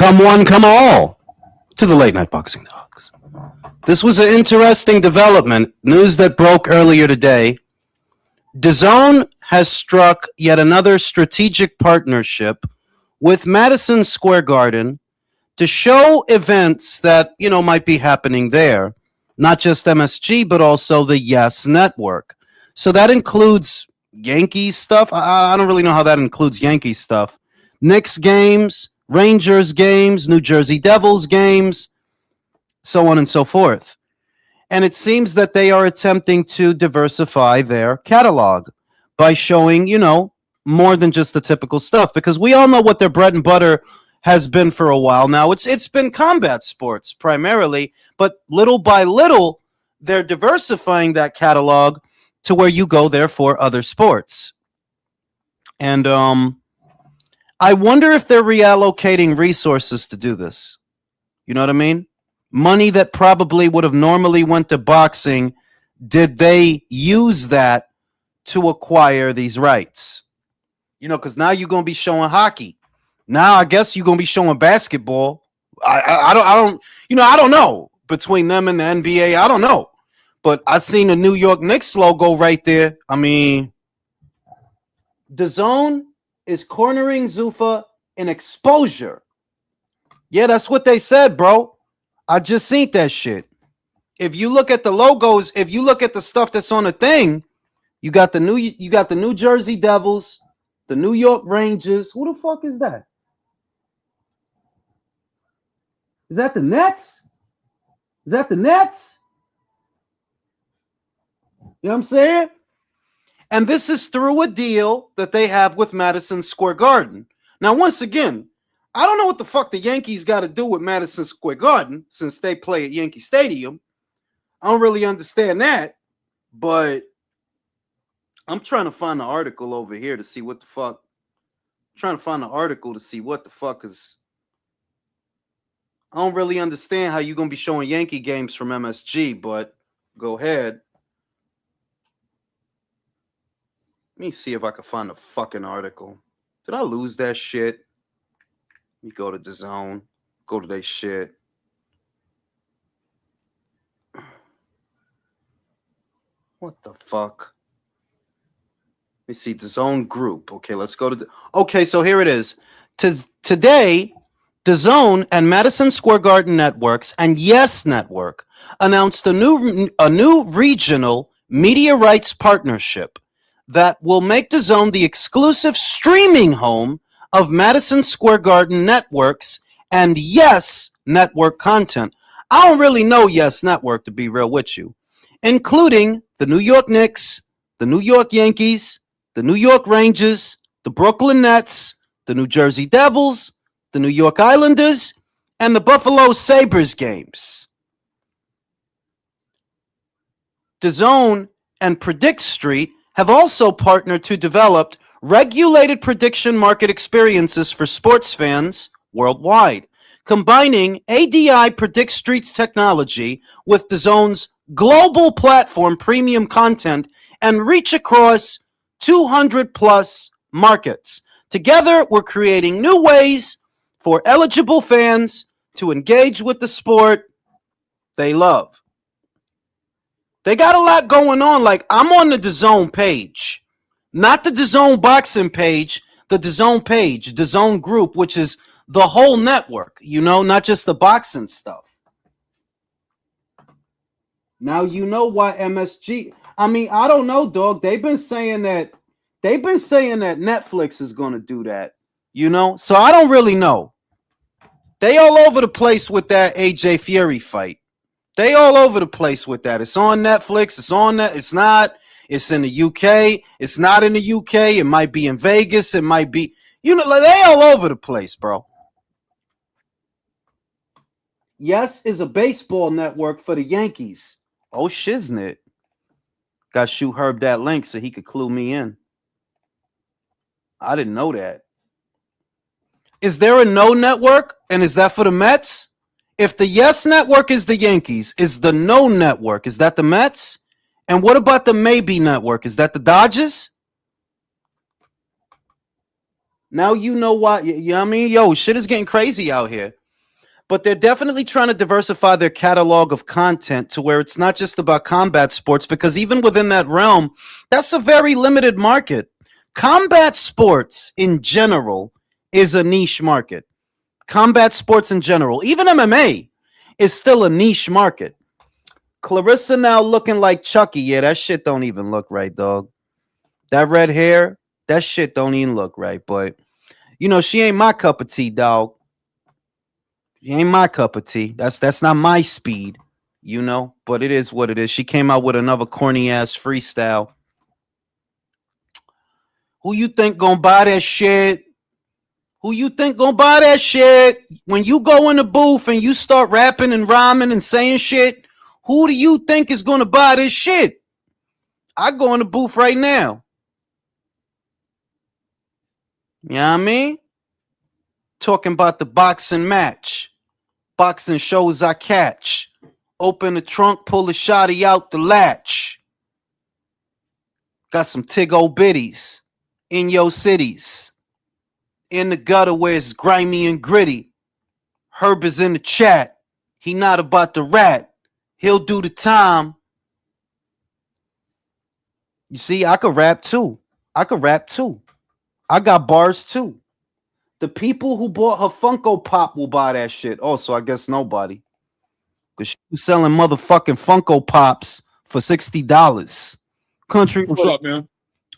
Come one, come all to the Late Night Boxing Talks. This was an interesting development, news that broke earlier today. DAZN has struck yet another strategic partnership with Madison Square Garden to show events that, might be happening there. Not just MSG, but also the Yes Network. So that includes Yankees stuff. I don't really know how that includes Yankees stuff. Knicks games, Rangers games, New Jersey Devils games, so on and so forth. And it seems that they are attempting to diversify their catalog by showing, more than just the typical stuff. Because we all know what their bread and butter has been for a while now. It's been combat sports primarily, but little by little, they're diversifying that catalog to where you go there for other sports. And I wonder if they're reallocating resources to do this. You know what I mean? Money that probably would have normally went to boxing, did they use that to acquire these rights? Because now you're going to be showing hockey. Now I guess you're going to be showing basketball. I don't know. Between them and the NBA, I don't know. But I seen the New York Knicks logo right there. I mean, DAZN is cornering Zuffa in exposure. Yeah, that's what they said, bro. I just seen that shit. If you look at the logos, if you look at the stuff that's on the thing, you got the New Jersey Devils, the New York Rangers. Who the fuck is that? Is that the Nets? Is that the Nets? You know what I'm saying? And this is through a deal that they have with Madison Square Garden. Now, once again, I don't know what the fuck the Yankees got to do with Madison Square Garden since they play at Yankee Stadium. I don't really understand that, but I'm trying to find the article over here to see what the fuck. I'm trying to find the article to see what the fuck is. I don't really understand how you're going to be showing Yankee games from MSG, but go ahead. Let me see if I can find the fucking article. Did I lose that shit? Let me go to DAZN. Go to their shit. What the fuck? Let me see. DAZN Group. Okay, let's go to... Okay, so here it is. Today, DAZN and Madison Square Garden Networks and Yes Network announced a new regional media rights partnership that will make DAZN the exclusive streaming home of Madison Square Garden Networks and Yes Network content. I don't really know Yes Network, to be real with you, including the New York Knicks, the New York Yankees, the New York Rangers, the Brooklyn Nets, the New Jersey Devils, the New York Islanders, and the Buffalo Sabres games. DAZN and Predict Street have also partnered to develop regulated prediction market experiences for sports fans worldwide, combining ADI Predict Street's technology with DAZN's global platform premium content and reach across 200 plus markets. Together, we're creating new ways for eligible fans to engage with the sport they love. They got a lot going on. Like, I'm on the DAZN page, not the DAZN boxing page, the DAZN page, DAZN Group, which is the whole network, not just the boxing stuff. Now you know why MSG. I mean, I don't know, dog. They've been saying that Netflix is going to do that, So I don't really know. They all over the place with that AJ Fury fight. They all over the place with that. It's on Netflix. It's on that. It's not. It's in the UK. It's not in the UK. It might be in Vegas. It might be, they all over the place, bro. Yes is a baseball network for the Yankees. Oh, shiznit. Got to shoot Herb that link so he could clue me in. I didn't know that. Is there a no network? And is that for the Mets? If the Yes Network is the Yankees, is the No Network, is that the Mets? And what about the Maybe Network? Is that the Dodgers? Now you know why. You know what I mean? Yo, shit is getting crazy out here. But they're definitely trying to diversify their catalog of content to where it's not just about combat sports, because even within that realm, that's a very limited market. Combat sports in general is a niche market. Combat sports in general, even MMA, is still a niche market. Clarissa now looking like Chucky. Yeah, that shit don't even look right, dog. That red hair, that shit don't even look right. But, you know, she ain't my cup of tea, dog. She ain't my cup of tea. That's not my speed, you know. But it is what it is. She came out with another corny ass freestyle. Who you think gonna buy that shit? Who you think gonna buy that shit? When you go in the booth and you start rapping and rhyming and saying shit, who do you think is gonna buy this shit? I go in the booth right now. You know what I mean? Talking about the boxing match. Boxing shows I catch. Open the trunk, pull the shotty out the latch. Got some tig-o bitties in your cities. In the gutter where it's grimy and gritty. Herb is in the chat. He not about the rat. He'll do the time. You see, I could rap too. I got bars too. The people who bought her Funko Pop will buy that shit. Oh, so I guess nobody. Because she was selling motherfucking Funko Pops for $60. Country. What's up, man?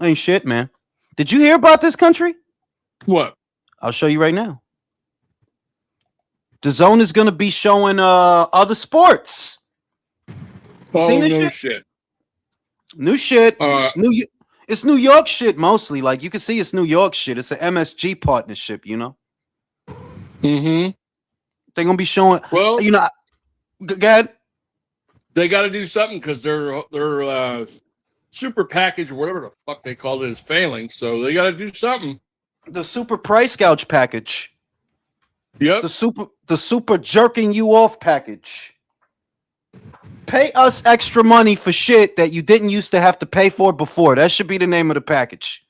Ain't shit, man. Did you hear about this, Country? What? I'll show you right now. The Zone is going to be showing other sports. Oh, Seen this no shit? New shit. It's New York shit mostly. Like, you can see it's New York shit. It's an MSG partnership, you know? Mm-hmm. They're going to be showing, well, you know, go ahead. They got to do something because their super package or whatever the fuck they call it is failing. So they got to do something. The super price gouge package. Yep. The super jerking you off package. Pay us extra money for shit that you didn't used to have to pay for before. That should be the name of the package.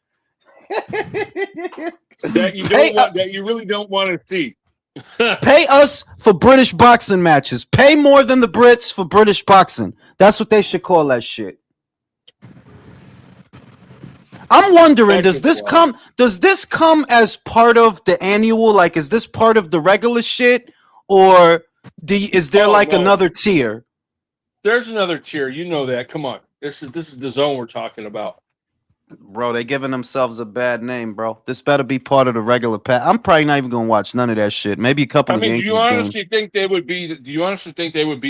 that you really don't want to see. Pay us for British boxing matches. Pay more than the Brits for British boxing. That's what they should call that shit. I'm wondering, does this come as part of the annual? Like, is this part of the regular shit, or is there another tier? There's another tier. You know that. Come on. This is the Zone we're talking about. Bro, they giving themselves a bad name, bro. This better be part of the regular pack. I'm probably not even gonna watch none of that shit. Maybe a couple of Yankees do you honestly think they would be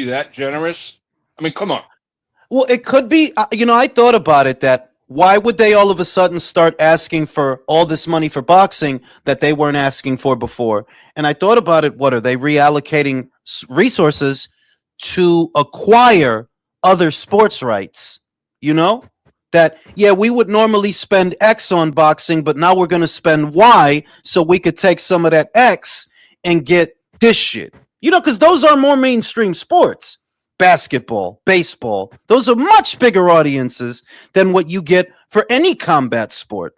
that generous? I mean, come on. Well, it could be. You know, I thought about it. That why would they all of a sudden start asking for all this money for boxing that they weren't asking for before? And I thought about it. What are they reallocating resources to acquire other sports rights? You know? That, yeah, we would normally spend X on boxing, but now we're going to spend Y so we could take some of that X and get this shit. You know, because those are more mainstream sports. Basketball, baseball. Those are much bigger audiences than what you get for any combat sport.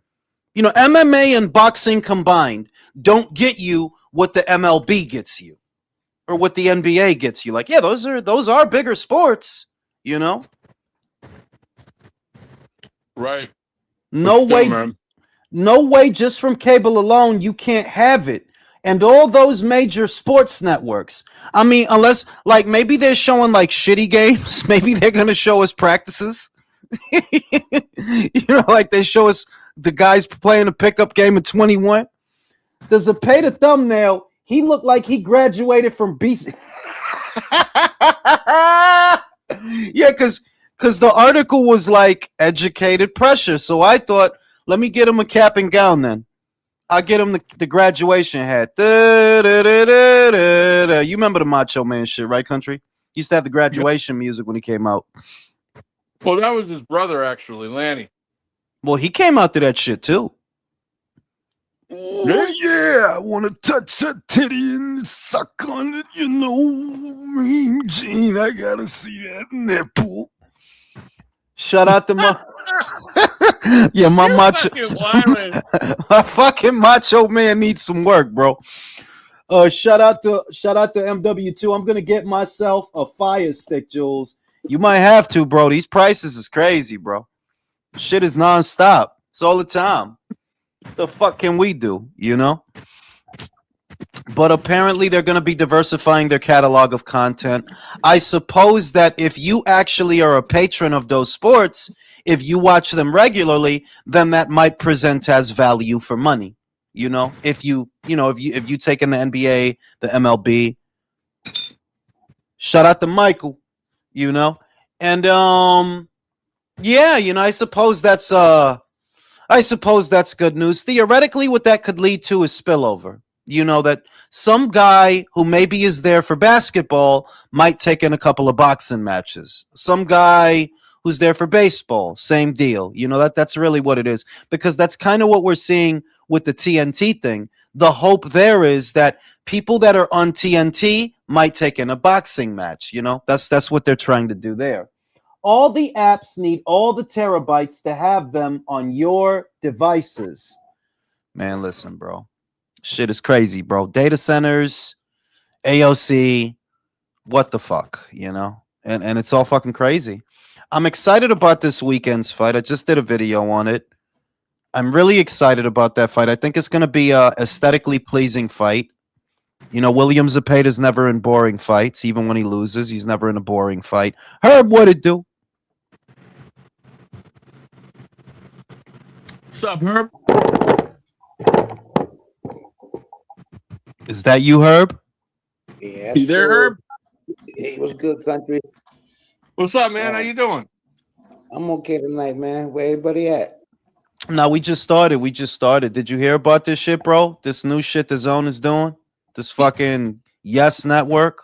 You know, MMA and boxing combined don't get you what the MLB gets you or what the NBA gets you. Like, yeah, those are bigger sports, you know? Right. No way, just from cable alone, you can't have it. And all those major sports networks. I mean, unless, like, maybe they're showing, like, shitty games. Maybe they're going to show us practices. You know, like they show us the guys playing a pickup game at 21. Does it pay the thumbnail? He looked like he graduated from BC. Yeah, because the article was like educated pressure. So I thought, let me get him a cap and gown then. I'll get him the graduation hat. You remember the Macho Man shit, right, Country? He used to have the graduation music when he came out. Well, that was his brother, actually, Lanny. Well, he came out to that shit, too. Oh, yeah, I want to touch that titty and suck on it, you know. Mean Gene, I got to see that nipple. Shout out to my yeah, my You're macho, fucking wildin'. my fucking macho man needs some work, bro. Shout out to MW2. I'm gonna get myself a fire stick, Jules. You might have to, bro. These prices is crazy, bro. Shit is nonstop. It's all the time. What the fuck can we do? You know? But apparently they're going to be diversifying their catalog of content. I suppose that if you actually are a patron of those sports, if you watch them regularly, then that might present as value for money. You know, if you take in the NBA, the MLB, shout out to Michael, you know. And yeah, you know, I suppose that's good news. Theoretically, what that could lead to is spillover. You know, that some guy who maybe is there for basketball might take in a couple of boxing matches. Some guy who's there for baseball, same deal. You know, that's really what it is, because that's kind of what we're seeing with the TNT thing. The hope there is that people that are on TNT might take in a boxing match. You know, that's what they're trying to do there. All the apps need all the terabytes to have them on your devices. Man, listen, bro. Shit is crazy, bro. Data centers, AOC, what the fuck, you know? And it's all fucking crazy. I'm excited about this weekend's fight. I just did a video on it. I'm really excited about that fight. I think it's going to be a aesthetically pleasing fight. You know, William Zepeda's never in boring fights. Even when he loses, he's never in a boring fight. Herb, what it do? What's up, Herb? Is that you, Herb? Yeah. You there, Herb? Hey, what's good, country? What's up, man? How you doing? I'm okay tonight, man. Where everybody at? No, we just started. Did you hear about this shit, bro? This new shit the Zone is doing? This fucking Yes Network?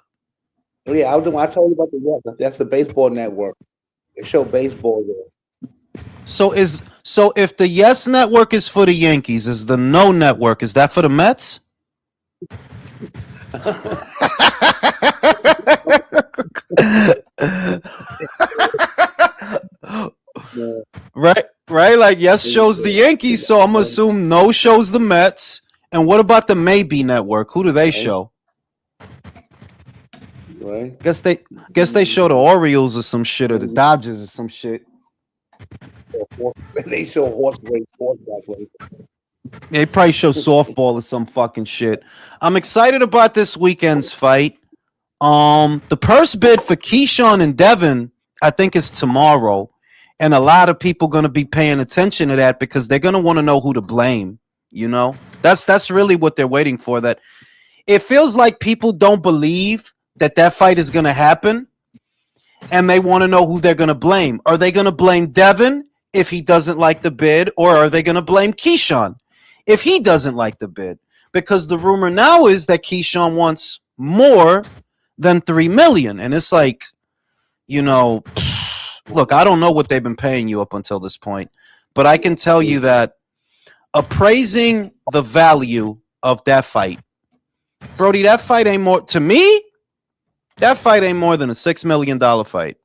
Oh, yeah, I told you about the Yes. That's the baseball network. They show baseball there. So if the Yes Network is for the Yankees, is the No Network, is that for the Mets? Right, like Yes shows the Yankees, so I'm gonna assume No shows the Mets. And what about the Maybe Network? Who do they show? Right. Guess they show the Orioles or some shit, or the Dodgers or some shit. They show horse race, horseback race. They probably show softball or some fucking shit. I'm excited about this weekend's fight. The purse bid for Keyshawn and Devin, I think, is tomorrow. And a lot of people going to be paying attention to that because they're going to want to know who to blame. You know, that's really what they're waiting for. That it feels like people don't believe that fight is going to happen, and they want to know who they're going to blame. Are they going to blame Devin if he doesn't like the bid, or are they going to blame Keyshawn if he doesn't like the bid? Because the rumor now is that Keyshawn wants more than $3 million, and it's like, you know, look, I don't know what they've been paying you up until this point, but I can tell you that appraising the value of that fight, Brody, that fight ain't more, to me, that fight ain't more than a $6 million fight.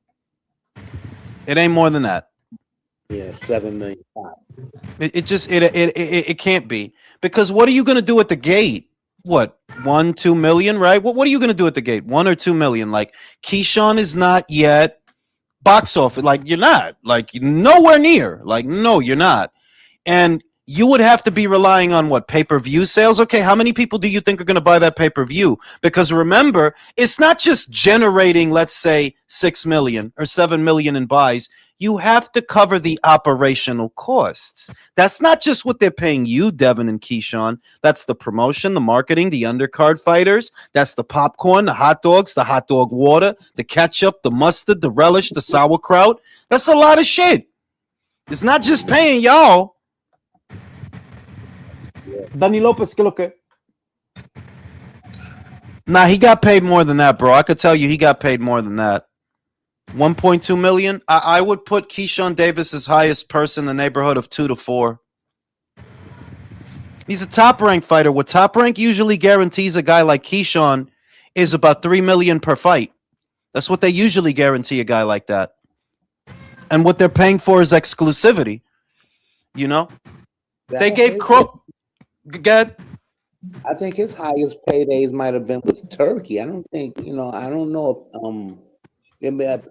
It ain't more than that. Yeah, 7 million. It can't be, because what are you gonna do at the gate? What, 1-2 million, right? What are you gonna do at the gate? 1 or 2 million? Like, Keyshawn is not yet box office. Like, you're not, like, nowhere near. Like, no, you're not. And you would have to be relying on what, pay-per-view sales? Okay, how many people do you think are going to buy that pay-per-view? Because remember, it's not just generating, let's say, 6 million or 7 million in buys. You have to cover the operational costs. That's not just what they're paying you, Devin and Keyshawn. That's the promotion, the marketing, the undercard fighters. That's the popcorn, the hot dogs, the hot dog water, the ketchup, the mustard, the relish, the sauerkraut. That's a lot of shit. It's not just paying y'all. Danny Lopez, que lo que? Nah, he got paid more than that, bro. I could tell you he got paid more than that. 1.2 million. I would put Keyshawn Davis's highest purse in the neighborhood of 2 to 4. He's a top-ranked fighter. What Top Rank usually guarantees a guy like Keyshawn is about 3 million per fight. That's what they usually guarantee a guy like that. and what they're paying for is exclusivity. You know, they gave Crow. Good. I think his highest paydays might have been with Turkey. I don't think, I don't know if,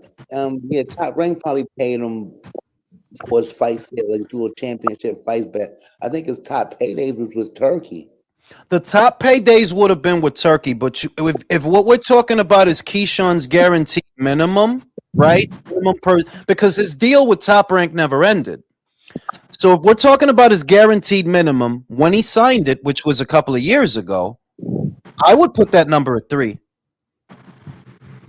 yeah, Top Rank probably paid him for his fights, like do a championship fights, but I think his top paydays was with Turkey. The top paydays would have been with Turkey, but if what we're talking about is Keyshawn's guaranteed minimum, right? Because his deal with Top Rank never ended. So if we're talking about his guaranteed minimum when he signed it, which was a couple of years ago, I would put that number at 3.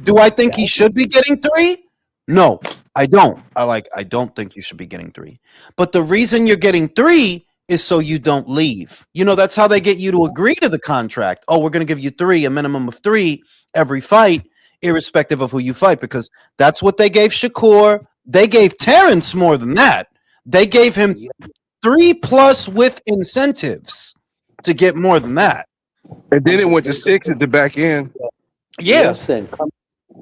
Do I think he should be getting 3? No, I don't. I don't think you should be getting 3. But the reason you're getting 3 is so you don't leave. That's how they get you to agree to the contract. Oh, we're going to give you 3, a minimum of 3 every fight, irrespective of who you fight, because that's what they gave Shakur. They gave Terrence more than that. They gave him 3+ with incentives to get more than that. And then it went to 6 at the back end. Yeah. Listen,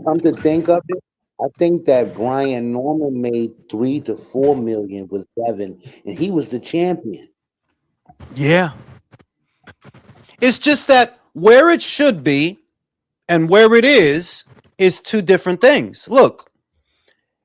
come to think of it, I think that Brian Norman made 3 to 4 million with Devin, and he was the champion. Yeah. It's just that where it should be and where it is 2 different things. Look,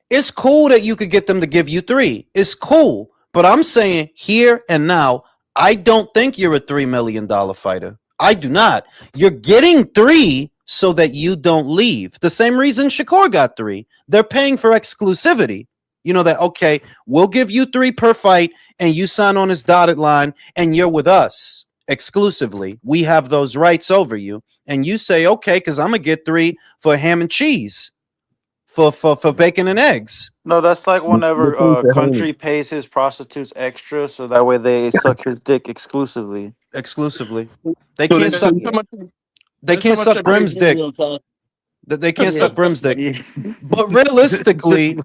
it's cool that you could get them to give you 3. It's cool. But I'm saying here and now, I don't think you're a $3 million fighter. I do not. You're getting 3 so that you don't leave. The same reason Shakur got 3. They're paying for exclusivity. Okay, we'll give you 3 per fight and you sign on this dotted line and you're with us exclusively. We have those rights over you. And you say, okay, because I'm going to get 3 for ham and cheese. For bacon and eggs. No, that's like whenever country pays his prostitutes extra, so that way they suck his dick exclusively. They can't suck. They can't suck Brim's dick. They can't suck Brim's dick. But realistically,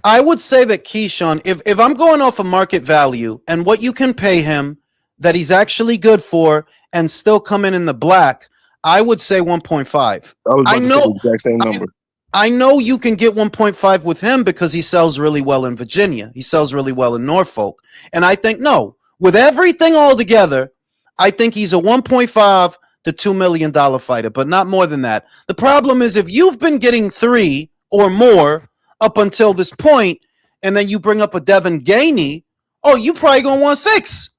I would say that Keyshawn, if I'm going off of market value and what you can pay him that he's actually good for and still come in the black, I would say 1.5. I know the exact same number. I know you can get 1.5 with him because he sells really well in Virginia. He sells really well in Norfolk. And I think, no, with everything all together, I think he's a 1.5 to $2 million fighter, but not more than that. The problem is if you've been getting 3 or more up until this point, and then you bring up a Devin Gainey, oh, you probably going to want 6.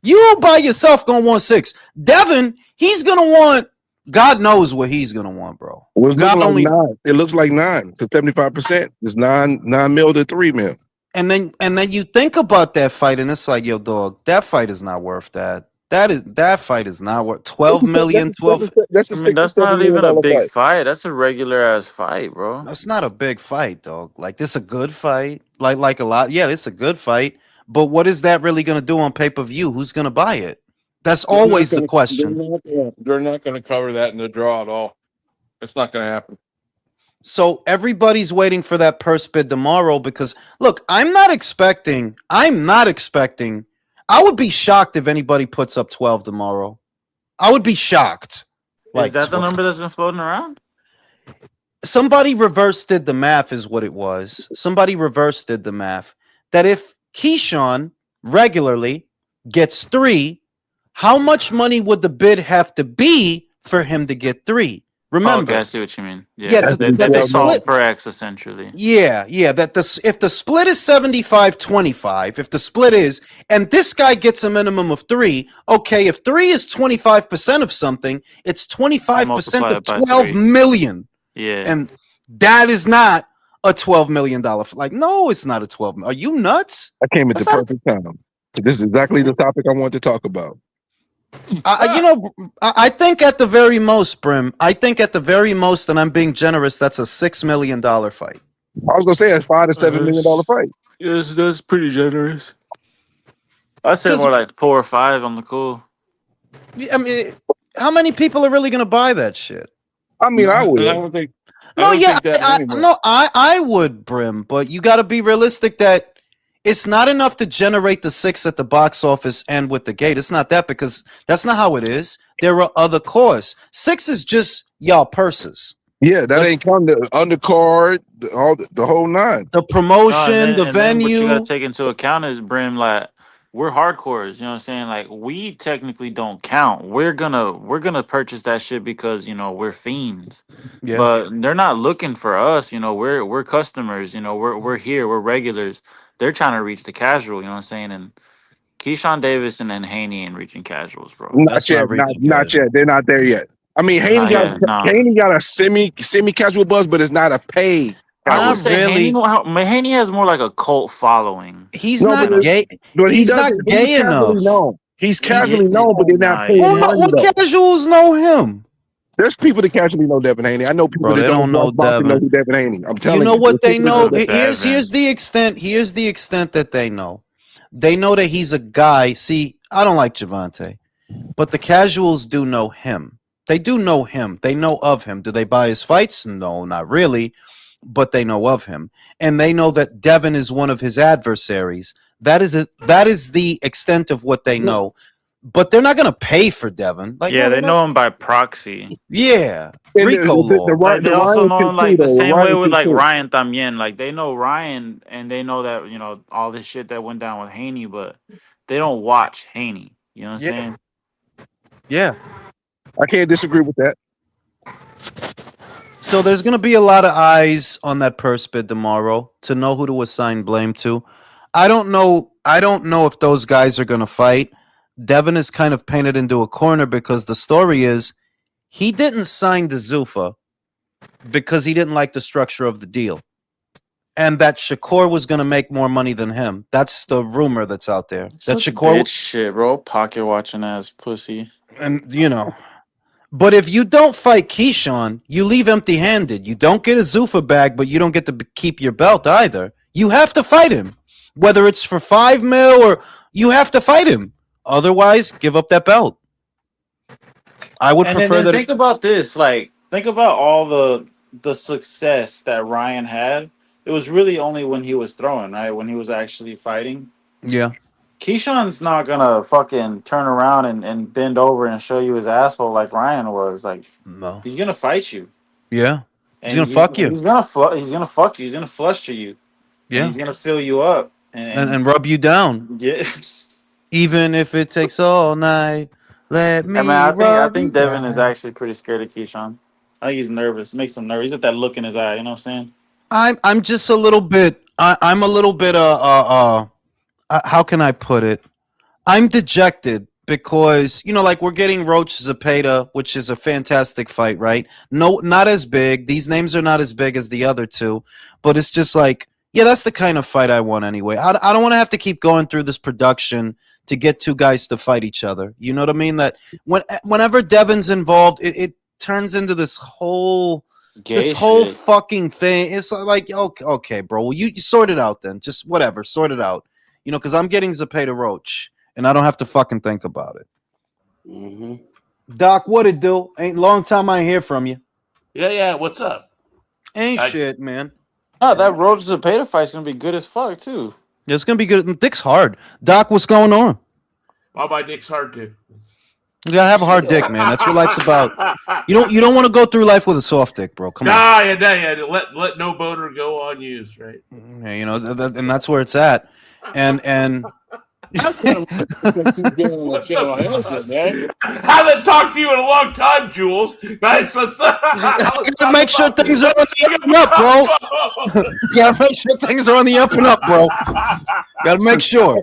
You by yourself going to want 6. Devin, he's going to want, God knows what he's going to want, bro. Well, it looks like 9 to 75%. It's 9 mil to 3 mil. And then you think about that fight, and it's like, yo, dog, that fight is not worth that. That fight is not worth 12 million. 12. That's not even a big fight. That's a regular ass fight, bro. That's not a big fight, dog. Like, this is a good fight. Like a lot. Yeah, it's a good fight. But what is that really going to do on pay-per-view? Who's going to buy it? That's always the question. They're not going to cover that in the draw at all. It's not going to happen. So everybody's waiting for that purse bid tomorrow because, look, I'm not expecting. I would be shocked if anybody puts up 12 tomorrow. I would be shocked. Is that the number that's been floating around? Somebody reverse did the math is what it was. Somebody reverse did the math. That if Keyshawn regularly gets 3, how much money would the bid have to be for him to get 3? Remember, okay, I see what you mean. Yeah, they solve per X essentially. Yeah. If the split is 75-25, if the split is, and this guy gets a minimum of 3, okay, if 3 is 25% of something, it's 25% of 12 million. Yeah, and that is not a $12 million. Like, no, it's not a 12. Are you nuts? I came at the perfect time. This is exactly the topic I wanted to talk about. I think at the very most, Brim, and I'm being generous, that's a $6 million fight. I was gonna say it's $5 to $7 million fight. Yes, that's pretty generous. I said more like 4 or 5 on the cool. I mean, how many people are really gonna buy that shit? I mean, I would. I would, Brim, but you got to be realistic that it's not enough to generate the 6 at the box office and with the gate. It's not that, because that's not how it is. There are other costs. 6 is just y'all purses. Yeah, that ain't come to undercard, the whole nine. The No, promotion, the and then what you venue. gotta take into account is Brim, like we're hardcores, you know what I'm saying? Like we technically don't count. We're gonna purchase that shit because we're fiends. Yeah. But they're not looking for us, we're customers, we're here, we're regulars. They're trying to reach the casual, you know what I'm saying? And Keyshawn Davis and then Haney ain't reaching casuals, bro. Not That's yet, not reaching not casual. yet. They're not there yet. I mean, Not yet, no. Haney got a semi casual buzz, but it's not a paid. I Not would say really. Haney has more like a cult following. He's No, not but gay. But he He's not doesn't. He's gay casually enough. known. He's casually is. known, but they're not Nah, paying yeah. money What though. casuals know him? There's people that casually know Devin Haney. I know people Bro, that they don't don't know watch boxing know Devin. who Devin Haney. I'm telling You know what There's they people know? that- Here's the extent. Here's the extent that they know. They know that he's a guy. See, I don't like Javante, but the casuals do know him. They do know him. They know of him. Do they buy his fights? No, not really. But they know of him, and they know that Devin is one of his adversaries. That is the extent of what they know. But they're not gonna pay for Devin. Like, Yeah, no, they they're not. know him by proxy. Yeah, And Rico law. Like they also know him like the same way with like Ryan. Ryan Tamien. Like they know Ryan and they know that all this shit that went down with Haney, but they don't watch Haney. You know what I'm Yeah. saying? Yeah. I can't disagree with that. So there's going to be a lot of eyes on that purse bid tomorrow to know who to assign blame to. I don't know if those guys are going to fight. Devin is kind of painted into a corner because the story is he didn't sign the Zuffa because he didn't like the structure of the deal. And that Shakur was going to make more money than him. That's the rumor that's out there. That Such Shakur bitch shit, bro. Pocket watching ass pussy. and but if you don't fight Keyshawn, you leave empty-handed. You don't get a Zuffa bag, but you don't get to keep your belt either. You have to fight him, whether it's for $5 million or you have to fight him. Otherwise, give up that belt. I would prefer that. Think about this. Like, think about all the success that Ryan had. It was really only when he was throwing, right? When he was actually fighting. Yeah. Keyshawn's not gonna fucking turn around and bend over and show you his asshole like Ryan was. Like, No. he's gonna fight you. Yeah. And he's gonna fuck you. He's gonna fuck you. He's gonna fluster you. Yeah. He's gonna fill you up and rub you down. Yeah. Even if it takes all night, let me. I think Devin is actually pretty scared of Keyshawn. I think he's nervous. It makes him nervous. He's got that look in his eye. You know what I'm saying? I'm just a little bit. I'm a little bit. How can I put it? I'm dejected because like we're getting Roach Zepeda, which is a fantastic fight, right? No, not as big. These names are not as big as the other two, but it's just like, yeah, that's the kind of fight I want anyway. I don't want to have to keep going through this production to get two guys to fight each other. You know what I mean? That whenever Devin's involved, it turns into this whole fucking thing. It's like, okay, bro. Well, you sort it out then. Just whatever, sort it out. Because I'm getting Zepeda Roach, and I don't have to fucking think about it. Mm-hmm. Doc, what it do? Ain't long time I hear from you. Yeah. What's up? Ain't shit, man. Oh, that Roach Zepeda fight's gonna be good as fuck too. Yeah, it's gonna be good. Dick's hard. Doc, what's going on? Well, my dick's hard too. You gotta have a hard dick, man. That's what life's about. You don't want to go through life with a soft dick, bro. Come on. Yeah. Let no boner go unused, right? Yeah, and that's where it's at. And Since he's been on the show, I answered, man. I haven't talked to you in a long time, Jules. Gotta make sure things are on the up and up, bro. Gotta make sure things are on the up and up, bro. Gotta make sure.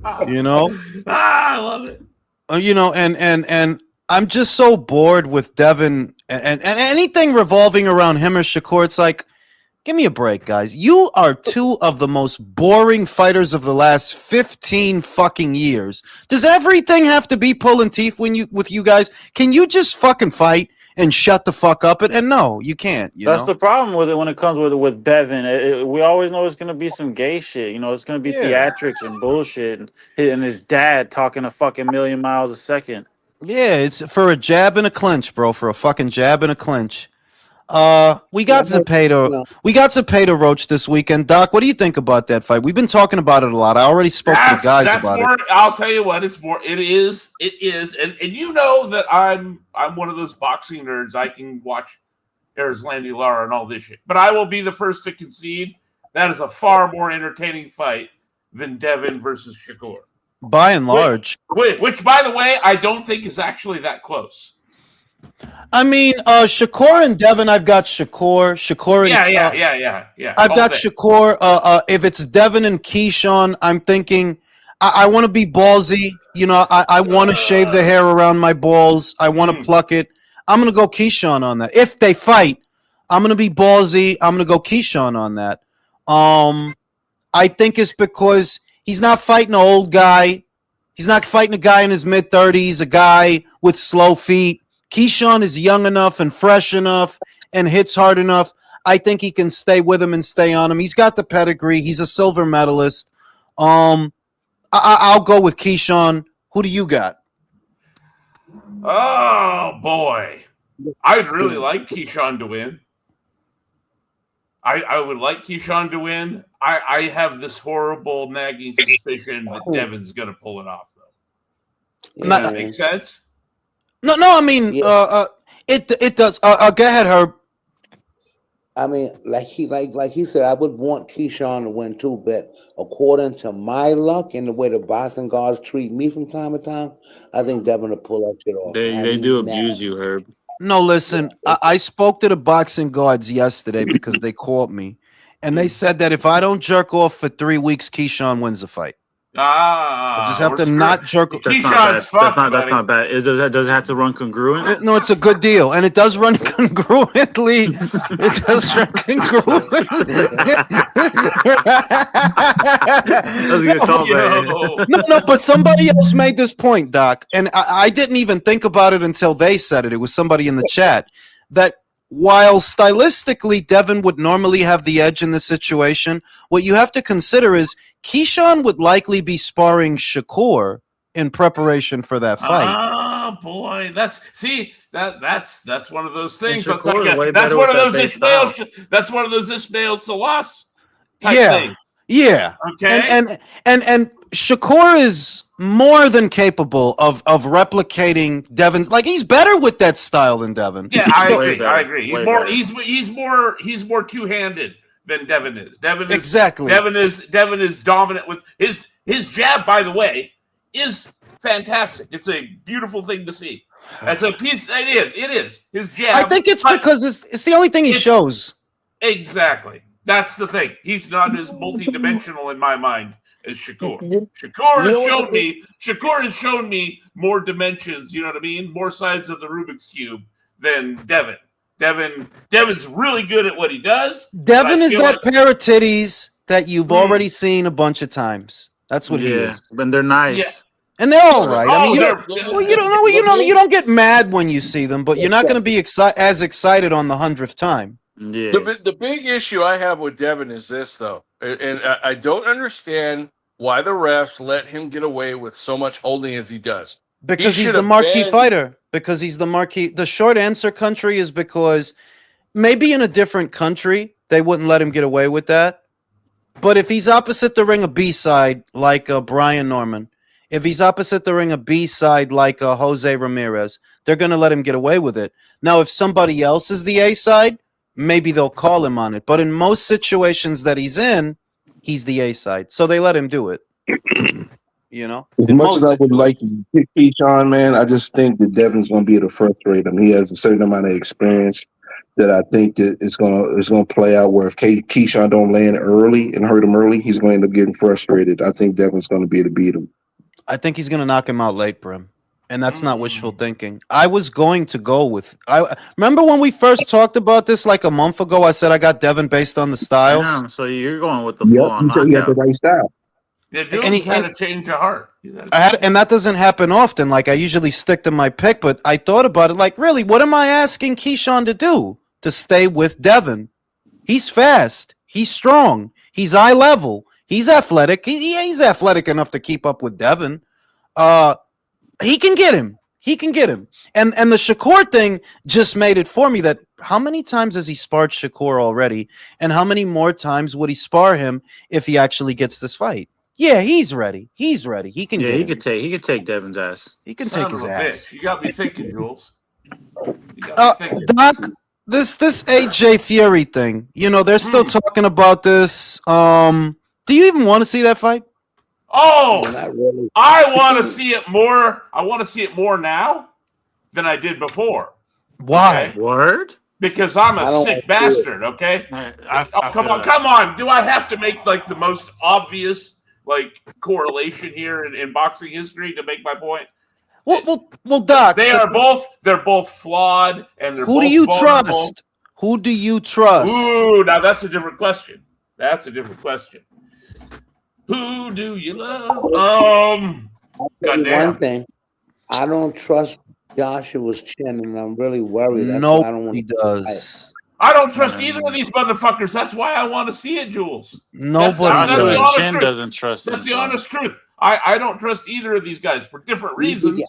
I love it. And I'm just so bored with Devin and anything revolving around him or Shakur. It's like, give me a break, guys. You are two of the most boring fighters of the last 15 fucking years. Does everything have to be pulling teeth with you guys? Can you just fucking fight and shut the fuck up? And no, you can't. That's the problem with it when it comes with Devin. We always know it's gonna be some gay shit. It's gonna be theatrics and bullshit, and his dad talking a fucking million miles a second. Yeah, it's for a jab and a clinch, bro. For a fucking jab and a clinch. We got Zepeda. We got Zepeda Roach this weekend. Doc, what do you think about that fight? We've been talking about it a lot. I already spoke to the guys about it. I'll tell you what, it's more. It is, and you know that I'm one of those boxing nerds. I can watch Erislandy Lara and all this shit. But I will be the first to concede that is a far more entertaining fight than Devin versus Shakur. By and large. Which, by the way, I don't think is actually that close. I mean, Shakur and Devin, I've got Shakur. Shakur and Yeah. I've got Shakur. If it's Devin and Keyshawn, I'm thinking I want to be ballsy. You know, I want to shave the hair around my balls. I want to pluck it. I'm gonna go Keyshawn on that. If they fight, I'm gonna be ballsy. I'm gonna go Keyshawn on that. I think it's because he's not fighting an old guy. He's not fighting a guy in his mid-30s, a guy with slow feet. Keyshawn is young enough and fresh enough and hits hard enough. I think he can stay with him and stay on him. He's got the pedigree. He's a silver medalist. I'll go with Keyshawn. Who do you got? Oh, boy. I'd really like Keyshawn to win. I would like Keyshawn to win. I have this horrible nagging suspicion that Devin's going to pull it off, though. Does that make sense? No. I mean, it does. Go ahead, Herb. I mean, like he said, I would want Keyshawn to win too, but according to my luck and the way the boxing guards treat me from time to time, I think Devin will pull that shit off. They do abuse you, Herb. No, listen, I spoke to the boxing guards yesterday because they called me, and they said that if I don't jerk off for 3 weeks, Keyshawn wins the fight. I just have to not jerk off. That's not bad. Does it have to run congruent? No, it's a good deal, and it does run congruently. It does run congruently. That's a good call, man. No, but somebody else made this point, Doc, and I didn't even think about it until they said it. It was somebody in the chat that while stylistically Devin would normally have the edge in this situation, what you have to consider is Keyshawn would likely be sparring Shakur in preparation for that fight. Oh boy, that's one of those things. That's one of those Ishmael. That's one of those Ishmael Salas type things. Yeah. Okay. And Shakur is more than capable of replicating Devin's. Like, he's better with that style than Devin. Yeah, I agree. He's more two-handed than Devin is. Devin is dominant with his jab, by the way, is fantastic. It's a beautiful thing to see. As a piece, it is. His jab. I think it's because it's the only thing he shows. Exactly. That's the thing. He's not as multi-dimensional in my mind as Shakur. Shakur has shown me more dimensions, you know what I mean? More sides of the Rubik's Cube than Devin. Devin's really good at what he does. Devin is that pair of titties that you've already seen a bunch of times. That's what he is. And they're nice. Yeah. And they're all right. I mean, you don't get mad when you see them, but you're not going to be as excited on the 100th time. Yeah. The big issue I have with Devin is this, though, and I don't understand why the refs let him get away with so much holding as he does. Because he's the marquee fighter. Because he's the marquee. The short answer, country, is because maybe in a different country they wouldn't let him get away with that. But if he's opposite the ring a B-side like Brian Norman, if he's opposite the ring a B-side like Jose Ramirez, they're going to let him get away with it. Now, if somebody else is the A-side, maybe they'll call him on it. But in most situations that he's in, he's the A-side. So they let him do it. You know? As much as I would like to pick Keyshawn, man, I just think that Devin's going to be able to frustrate him. He has a certain amount of experience that I think that it's going to play out where if Keyshawn don't land early and hurt him early, he's going to end up getting frustrated. I think Devin's going to be able to beat him. I think he's going to knock him out late, Brim. And that's not wishful thinking. I was going to go with. I remember when we first talked about this like a month ago. I said I got Devin based on the styles. Yeah, so you're going with the full-on. You said he had the right style. Yeah, Dylan's had a change of heart. And that doesn't happen often. Like, I usually stick to my pick, but I thought about it. Like, really, what am I asking Keyshawn to do? To stay with Devin? He's fast. He's strong. He's eye level. He's athletic. He's athletic enough to keep up with Devin. He can get him. And the Shakur thing just made it for me that how many times has he sparred Shakur already? And how many more times would he spar him if he actually gets this fight? Yeah, he's ready. He can get him. He could take Devin's ass. He can take his ass. You got me thinking, Jules. Doc, this AJ Fury thing. You know, they're still talking about this. Do you even want to see that fight? Oh, Not really. I want to see it more. I want to see it more now than I did before. Why? Okay? Word? Because I'm I a don't sick wanna see it. bastard. Okay. I Come on, come on. Do I have to make like the most obvious like correlation here in boxing history to make my point? Well, Doc. They're both flawed and they're Who both do you vulnerable. trust? Who do you trust? Ooh, now that's a different question. That's a different question. Who do you love? I'll tell you Goddamn. one thing. I don't trust Joshua's chin, and I'm really worried. That's why I don't want Nobody does. I don't trust either of these motherfuckers. That's why I want to see it, Jules. Nobody That's the does. honest Chin truth. doesn't trust That's him, the so. honest truth. I don't trust either of these guys for different reasons,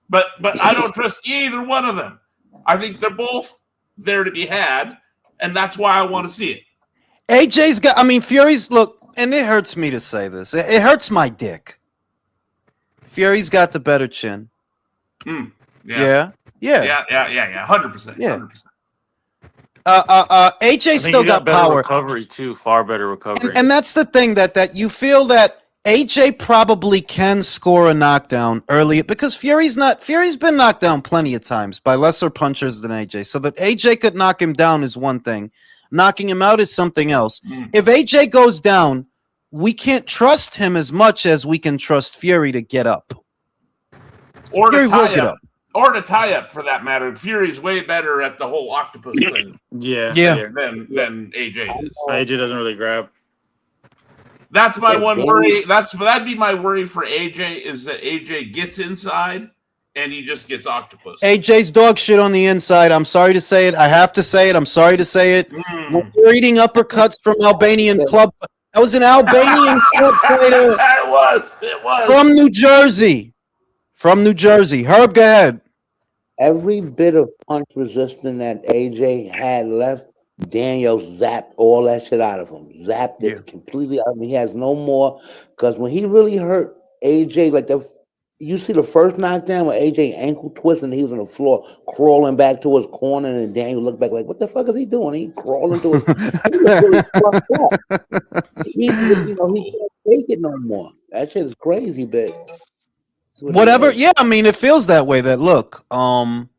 but I don't trust either one of them. I think they're both there to be had, and that's why I want to see it. AJ's got. I mean, Fury's look, and it hurts me to say this. It hurts my dick. Fury's got the better chin. Yeah. 100%. Yeah. 100%. AJ still got better power. recovery too, far better recovery. And that's the thing that you feel that AJ probably can score a knockdown early because Fury's been knocked down plenty of times by lesser punchers than AJ. So that AJ could knock him down is one thing. Knocking him out is something else. If AJ goes down, we can't trust him as much as we can trust Fury to get up. Or Fury to will tie get up. Or to tie up, for that matter. Fury's way better at the whole octopus thing yeah. than AJ is. AJ doesn't really grab. That's my one worry. That'd be my worry for AJ is that AJ gets inside and he just gets octopus. AJ's dog shit on the inside. I'm sorry to say it. I have to say it. I'm sorry to say it. We're eating uppercuts from Albanian club. That was an Albanian club fighter. It was. From New Jersey. Herb, go ahead. Every bit of punch resistance that AJ had left, Daniel zapped all that shit out of him. Zapped it completely out of him. He has no more. Because when he really hurt AJ, like you see the first knockdown where AJ ankle twisted and he was on the floor crawling back to his corner, and Daniel looked back like, what the fuck is he doing? He crawling to his he was really fucked up. He can't take it no more. That shit is crazy, but Whatever. Yeah, I mean, it feels that way. That look, on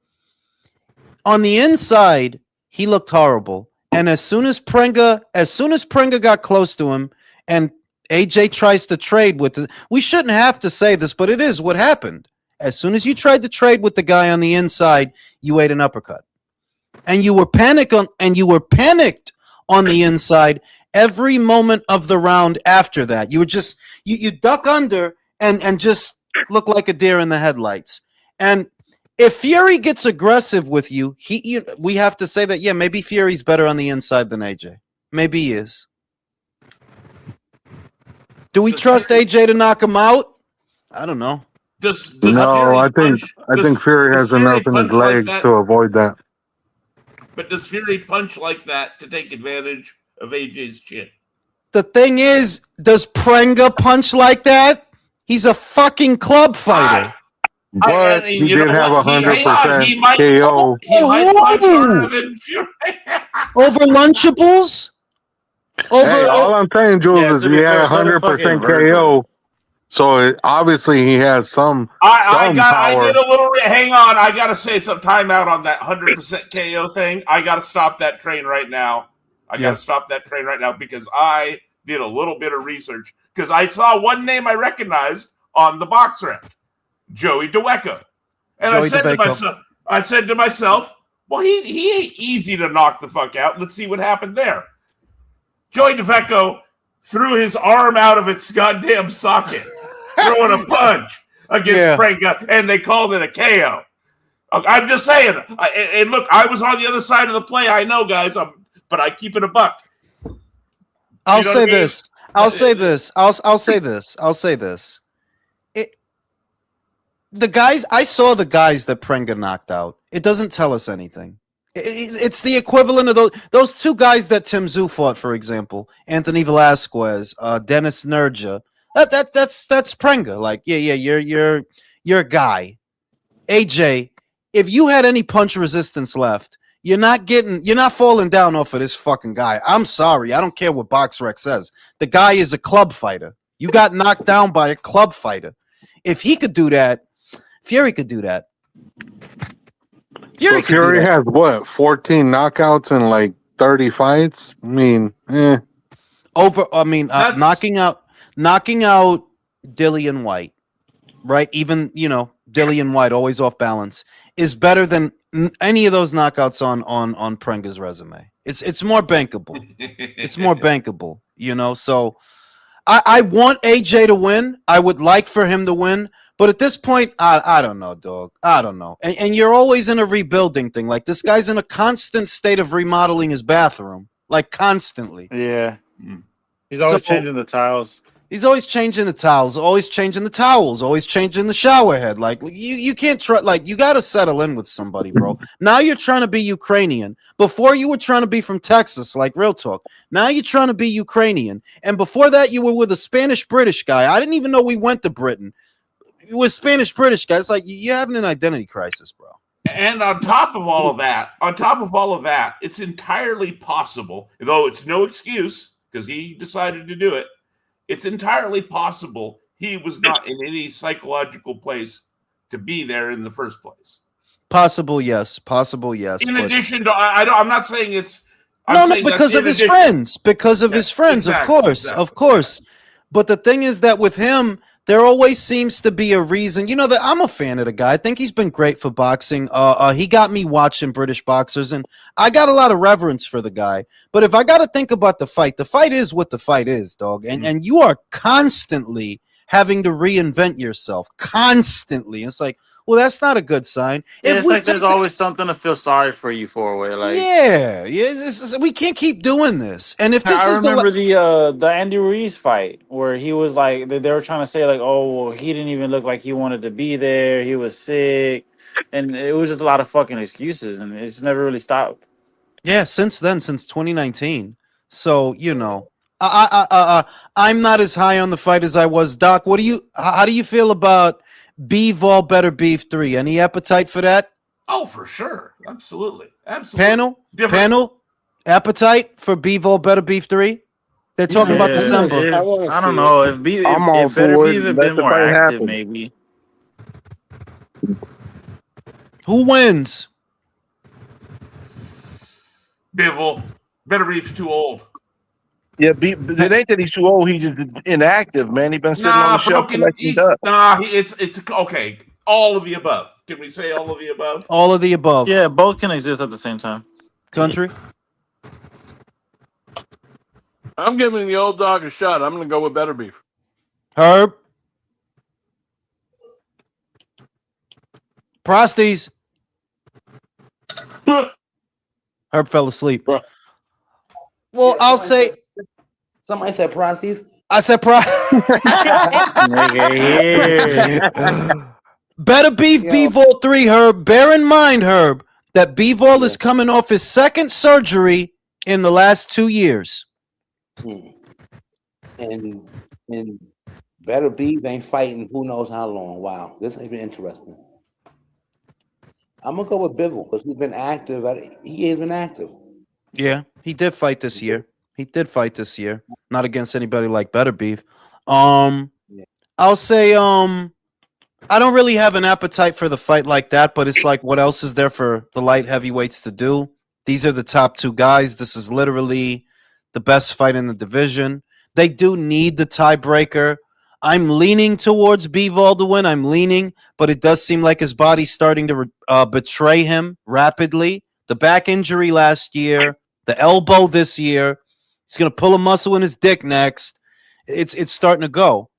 the inside, he looked horrible. And as soon as Prenga got close to him, and AJ tries to trade with it, we shouldn't have to say this, but it is what happened. As soon as you tried to trade with the guy on the inside, you ate an uppercut, and you were panicked on the inside every moment of the round after that. You were just you duck under and just look like a deer in the headlights. And if Fury gets aggressive with you, we have to say that, yeah, maybe Fury's better on the inside than AJ. Maybe he is. Do we trust AJ to knock him out? I don't know. No, I think Fury has enough in his legs to avoid that. But does Fury punch like that to take advantage of AJ's chin? The thing is, does Prenga punch like that? He's a fucking club fighter. But he did have 100% KO. He might punch harder than Fury. Over Lunchables? Hey, all I'm saying, Jules, is he had 100% KO. So obviously he has some power. I did a little. Hang on, I got to say some timeout on that 100% KO thing. I got to stop that train right now. Because I did a little bit of research because I saw one name I recognized on the box rec, Joey DeWecco, and I said to myself, well, he ain't easy to knock the fuck out. Let's see what happened there. Joey DeWecco threw his arm out of its goddamn socket, throwing a punch against Prenga, and they called it a KO. I'm just saying. And look, I was on the other side of the play. I know, guys. But I keep it a buck. I'll say this. The guys, I saw the guys that Prenga knocked out. It doesn't tell us anything. It's the equivalent of those two guys that Tim Tszyu fought, for example, Anthony Velasquez, Dennis Nerja. That's Prenga. Like, you're a guy. AJ, if you had any punch resistance left, You're not falling down off of this fucking guy. I'm sorry. I don't care what BoxRec says. The guy is a club fighter. You got knocked down by a club fighter. If he could do that, Fury could do that. Fury has what, 14 knockouts in like 30 fights? I mean, knocking out Dillian White, right? Even, Dillian White, always off balance, is better than any of those knockouts on Prenga's resume. It's more bankable. It's more bankable, So I want AJ to win. I would like for him to win. But at this point, I don't know, dog. I don't know. And you're always in a rebuilding thing. Like, this guy's in a constant state of remodeling his bathroom. Like, constantly. Yeah. He's always changing the tiles. He's always changing the towels, always changing the towels, always changing the shower head. Like, you can't try. Like, you got to settle in with somebody, bro. Now you're trying to be Ukrainian. Before you were trying to be from Texas, like, real talk. Now you're trying to be Ukrainian. And before that, you were with a Spanish-British guy. I didn't even know we went to Britain. With Spanish-British guys, like, you're having an identity crisis, bro. And on top of all of that, it's entirely possible, though it's no excuse because he decided to do it. It's entirely possible he was not in any psychological place to be there in the first place. Possible, yes. In addition to, I'm not saying it's. No, because of his friends. Because of his friends, exactly, of course. But the thing is that with him, there always seems to be a reason. That I'm a fan of the guy. I think he's been great for boxing. He got me watching British boxers, and I got a lot of reverence for the guy. But if I got to think about the fight is what the fight is, dog. And you are constantly having to reinvent yourself. Constantly. It's like, well, that's not a good sign. It's like there's always something to feel sorry for you for. Like, we can't keep doing this. And if this I remember the Andy Ruiz fight where he was like, they were trying to say like, oh, well, he didn't even look like he wanted to be there. He was sick, and it was just a lot of fucking excuses, and it's never really stopped. Yeah, since 2019. So I'm not as high on the fight as I was. Doc, how do you feel about B-Vol Better Beef 3? Any appetite for that? Oh, for sure. Absolutely. Panel, appetite for B-Vol Better Beef 3? They're talking about December. I don't know. If Better Beef had been more active, maybe. Who wins? Bivol. Better Beef's too old. Yeah, it ain't that he's too old. He's just inactive, man. He's been sitting on the shelf collecting dust. It's okay. All of the above. Can we say all of the above? All of the above. Yeah, both can exist at the same time. Country? I'm giving the old dog a shot. I'm going to go with Better Beef. Herb? Prosties? Herb fell asleep. Well, I'll say... Somebody said prosties. I said Better Beef B-Vol 3, Herb. Bear in mind, Herb, that B-Vol is coming off his second surgery in the last 2 years. And Better Beef ain't fighting who knows how long. Wow, this has been interesting. I'm going to go with Bivol because he's been active. He has been active. Yeah, he did fight this year. Not against anybody like Better Beef. I'll say I don't really have an appetite for the fight like that, but it's like, what else is there for the light heavyweights to do? These are the top two guys. This is literally the best fight in the division. They do need the tiebreaker. I'm leaning towards B-Vol to win. But it does seem like his body's starting to betray him rapidly. The back injury last year, the elbow this year. He's going to pull a muscle in his dick next. It's starting to go.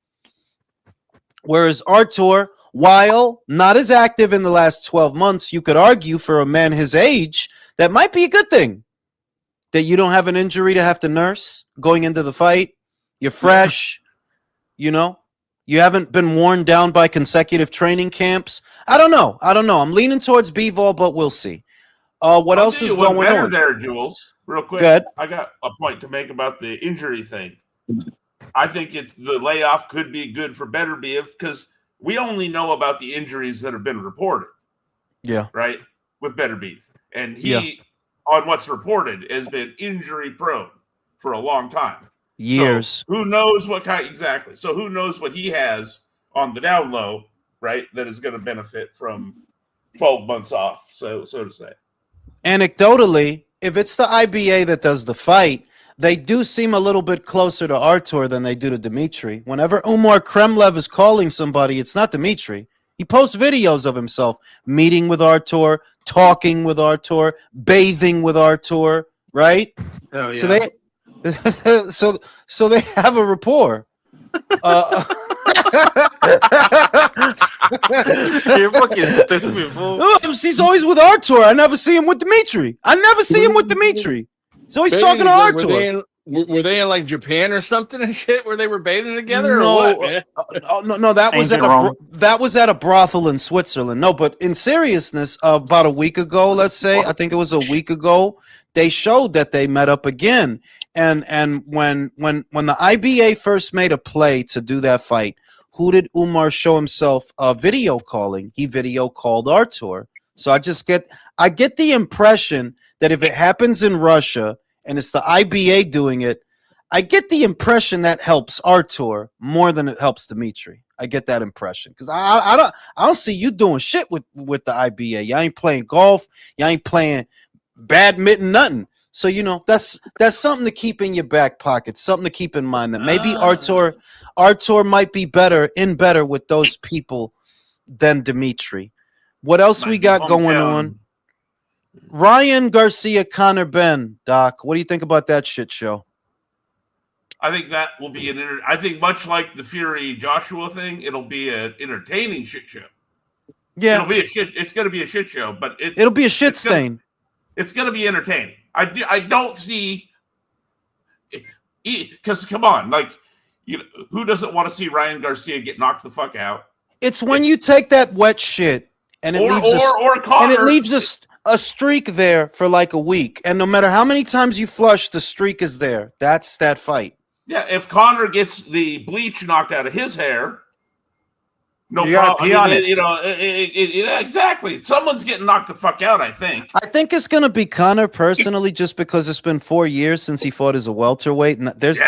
Whereas Artur, while not as active in the last 12 months, you could argue for a man his age, that might be a good thing. That you don't have an injury to have to nurse going into the fight. You're fresh. You haven't been worn down by consecutive training camps. I don't know. I'm leaning towards B-Vol, but we'll see. What else is going on there, Jules? Real quick, I got a point to make about the injury thing. I think the layoff could be good for Better Beef because we only know about the injuries that have been reported. Yeah. Right? With Better Beef. And he on what's reported, has been injury prone for a long time. Years. So who knows what kind exactly? So who knows what he has on the down low, right? That is going to benefit from 12 months off, so to say. Anecdotally, if it's the IBA that does the fight, they do seem a little bit closer to Artur than they do to Dmitry. Whenever Umar Kremlev is calling somebody, it's not Dmitry. He posts videos of himself meeting with Artur, talking with Artur, bathing with Artur, right? Oh, yeah. So they so they have a rapport. You're fucking stupid, fool. He's always with Artur. I never see him with Dmitry. He's always talking to Artur. Were they in like Japan or something and shit where they were bathing together? No, or what, man? No, that was at a brothel in Switzerland. No, but in seriousness, about a week ago, let's say, I think it was a week ago, they showed that they met up again. And when the IBA first made a play to do that fight, who did Umar show himself video calling? He video called Artur. So I get the impression that if it happens in Russia and it's the IBA doing it, I get the impression that helps Artur more than it helps Dmitry. I get that impression because I don't see you doing shit with the IBA. You ain't playing golf. You ain't playing badminton, nothing. So that's something to keep in your back pocket. Something to keep in mind that maybe Artur might be better with those people than Dmitry. What else we got going on? Ryan Garcia, Conor Ben, Doc. What do you think about that shit show? I think that will be I think much like the Fury Joshua thing, it'll be an entertaining shit show. Yeah, it's going to be a shit show, but it'll be a shit stain. It's going to be entertaining. I don't see, because come on, like, who doesn't want to see Ryan Garcia get knocked the fuck out? It's when you take that wet shit and it leaves a streak there for like a week, and no matter how many times you flush, the streak is there. That's that fight. Yeah, if Conor gets the bleach knocked out of his hair, no you problem. Pee on it. Exactly. Someone's getting knocked the fuck out, I think. I think it's gonna be Conor personally, just because it's been 4 years since he fought as a welterweight, and there's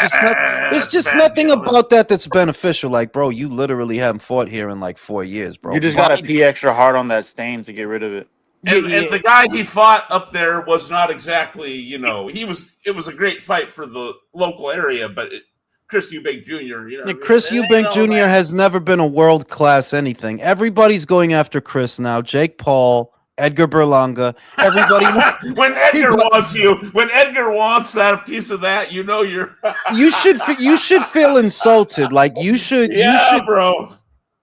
just nothing about that that's beneficial. Like, bro, you literally haven't fought here in like 4 years, bro. You just gotta pee extra hard on that stain to get rid of it. And the guy he fought up there was not exactly, it was a great fight for the local area, but Chris Eubank Jr. Chris Eubank Jr. has never been a world-class anything. Everybody's going after Chris now. Jake Paul, Edgar Berlanga, everybody. When Edgar wants that piece of that, you're. you should feel insulted. Like you should, bro.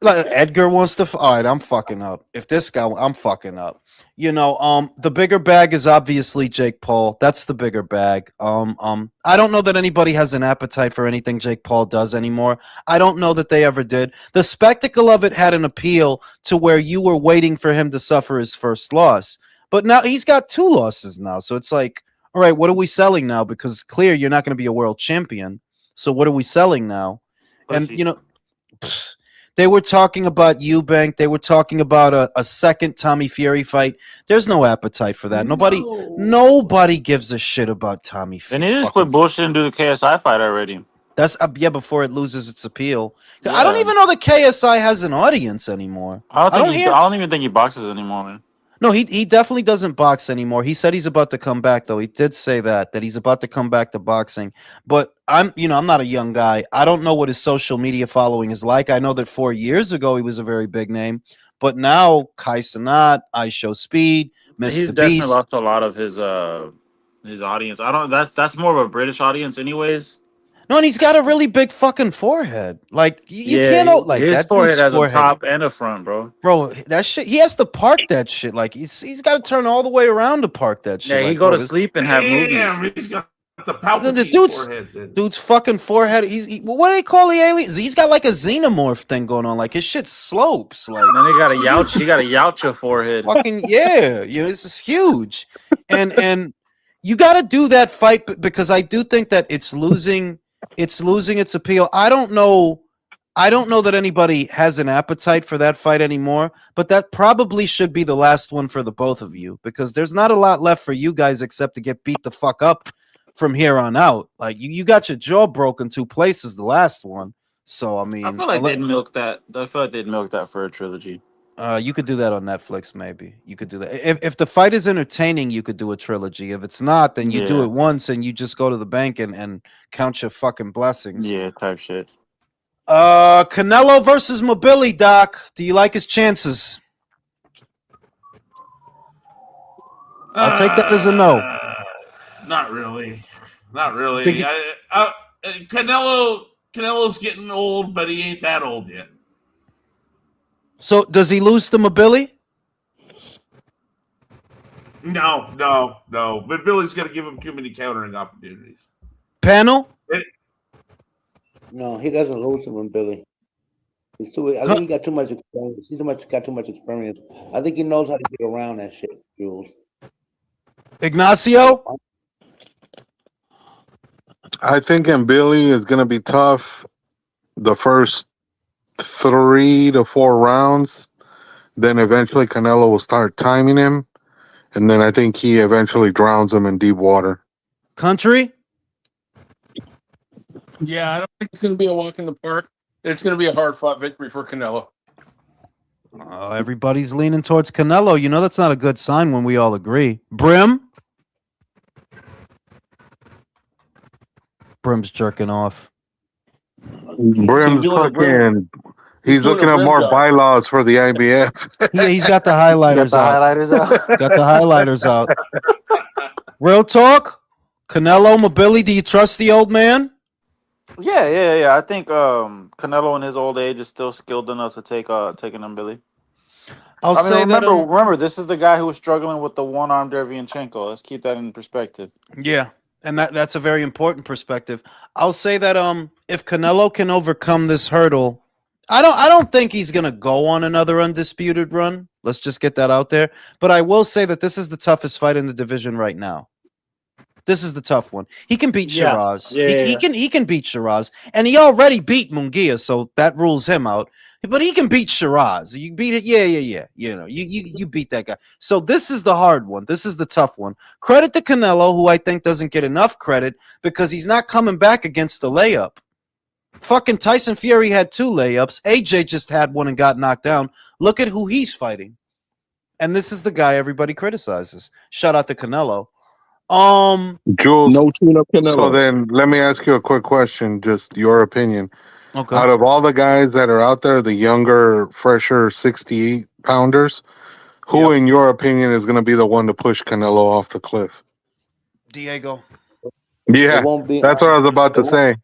Like Edgar wants to. All right, I'm fucking up. If this guy, I'm fucking up. The bigger bag is obviously Jake Paul. That's the bigger bag. I don't know that anybody has an appetite for anything Jake Paul does anymore. I don't know that they ever did. The spectacle of it had an appeal to where you were waiting for him to suffer his first loss. But now he's got 2 losses now. So it's like, all right, what are we selling now? Because it's clear you're not going to be a world champion. So what are we selling now? And, they were talking about Eubank. They were talking about a second Tommy Fury fight. There's no appetite for that. Nobody gives a shit about Tommy Fury. They need to just quit bullshit and do the KSI fight already. That's before it loses its appeal. Yeah. I don't even know the KSI has an audience anymore. I don't even think he boxes anymore, man. No, he definitely doesn't box anymore. He said he's about to come back, though. He did say that he's about to come back to boxing. But I'm not a young guy. I don't know what his social media following is like. I know that 4 years ago he was a very big name, but now Kai Cenat, I Show Speed, Mr. He's definitely Beast. lost a lot of his audience. That's more of a British audience, anyways. No, and he's got a really big fucking forehead. Like you can't like his that. Forehead has a top and a front, bro. Bro, that shit. He has to park that shit. Like he's got to turn all the way around to park that shit. Yeah, he go to sleep and have movies. He's got the forehead. Dude's fucking forehead. What do they call the aliens? He's got like a xenomorph thing going on. Like his shit slopes. Like and then he got a Yautja forehead. Fucking yeah, this is huge. And you got to do that fight because I do think that it's losing its appeal. I don't know I don't know that anybody has an appetite for that fight anymore, but that probably should be the last one for the both of you because there's not a lot left for you guys except to get beat the fuck up from here on out. Like you got your jaw broken 2 places the last one. So I mean, I feel like they'd milk that. I feel like they'd milk that for a trilogy. you could do that on Netflix, maybe. You could do that. If the fight is entertaining, you could do a trilogy. If it's not, then you do it once and you just go to the bank and count your fucking blessings. Yeah, type shit. Canelo versus Mobili, Doc. Do you like his chances? I'll take that as a no. Not really. Not really. Think Canelo's getting old, but he ain't that old yet. So does he lose to Mobili? No. But Billy's going to give him too many countering opportunities. Panel? No, he doesn't lose him, Billy. I think he got too much experience. Got too much experience. I think he knows how to get around that shit, Jules. Ignacio? I think Billy is going to be tough the first 3 to 4 rounds. Then eventually Canelo will start timing him. And then I think he eventually drowns him in deep water. Country? Yeah, I don't think it's going to be a walk in the park. It's going to be a hard-fought victory for Canelo. Everybody's leaning towards Canelo. You know that's not a good sign when we all agree. Brim's jerking off. Brim's fucking... He's looking up more bylaws for the IBF. Yeah, he's got the highlighters out. Got the highlighters out. Real talk? Canelo, Mobili, do you trust the old man? Yeah. I think Canelo in his old age is still skilled enough to take an Billy. Remember, this is the guy who was struggling with the one-armed Derevyanchenko. Let's keep that in perspective. Yeah, and that's a very important perspective. I'll say that if Canelo can overcome this hurdle, I don't think he's gonna go on another undisputed run. Let's just get that out there. But I will say that this is the toughest fight in the division right now. This is the tough one. He can beat Shiraz. He can beat Shiraz, and he already beat Munguia, so that rules him out. But he can beat Shiraz. You beat it, yeah. You know, you beat that guy. So this is the hard one. This is the tough one. Credit to Canelo, who I think doesn't get enough credit because he's not coming back against the layup. Fucking Tyson Fury had 2 layups. AJ just had one and got knocked down. Look at who he's fighting. And this is the guy everybody criticizes. Shout out to Canelo. Jules, no tune-up Canelo. So then let me ask you a quick question, just your opinion. Okay. Out of all the guys that are out there, the younger, fresher 68-pounders, who in your opinion is going to be the one to push Canelo off the cliff? Diego. Yeah, that's what I was about to say.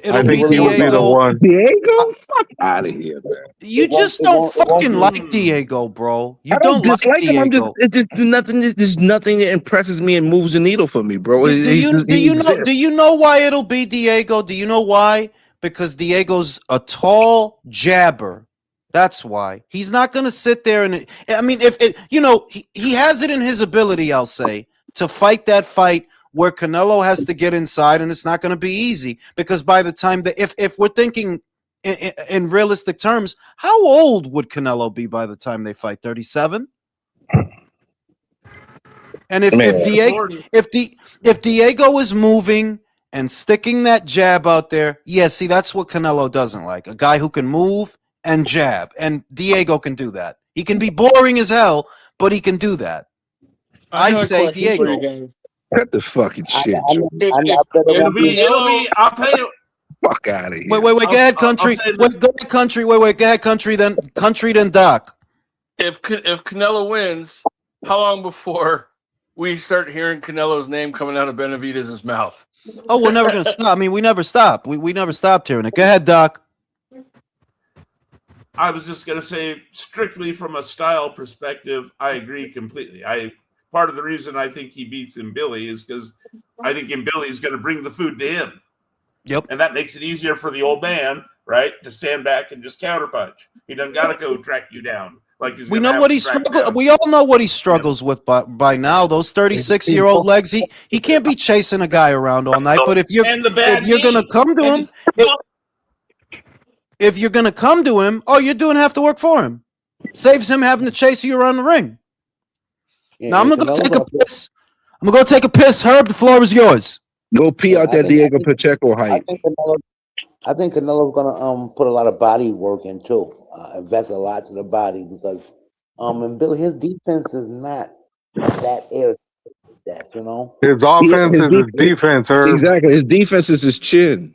I think he would be the one. Diego? Fuck out of here, man. You just don't fucking like Diego, bro. You don't dislike like him. Diego. There's nothing that impresses me and moves the needle for me, bro. Do you know why it'll be Diego? Do you know why? Because Diego's a tall jabber. That's why. He's not going to sit there and he has it in his ability, I'll say, to fight that fight where Canelo has to get inside, and it's not going to be easy because by the time that if we're thinking in realistic terms, how old would Canelo be by the time they fight? 37? And if Diego is moving and sticking that jab out there, see, that's what Canelo doesn't like. A guy who can move and jab, and Diego can do that. He can be boring as hell, but he can do that. I say Diego. Cut the fucking shit. It'll be. I'll tell you. Fuck out of here. Wait. Go ahead, country. Go ahead, country. Then Doc. If Canelo wins, how long before we start hearing Canelo's name coming out of Benavidez' mouth? Oh, we're never gonna stop. I mean, we never stop. We never stopped hearing it. Go ahead, Doc. I was just gonna say, strictly from a style perspective, I agree completely. Part of the reason I think he beats Billy is because I think Billy is going to bring the food to him. Yep. And that makes it easier for the old man, right, to stand back and just counterpunch. He doesn't got to go track you down. Like we know what he struggles. We all know what he struggles with by now. Those 36-year-old legs. He can't be chasing a guy around all night. But if you're gonna come to him, if you're going to come to him, all you're doing half the work for him. Saves him having to chase you around the ring. Yeah, Now I'm and going to go Canelo's take a gonna- piss. I'm going to go take a piss. Herb, the floor is yours. Go pee out that Diego Pacheco I hype. think Canelo's gonna put a lot of body work in too. Invest a lot to the body because and Bill, his defense is not that air that, you know. His offense is his defense, Herb. Exactly. His defense is his chin.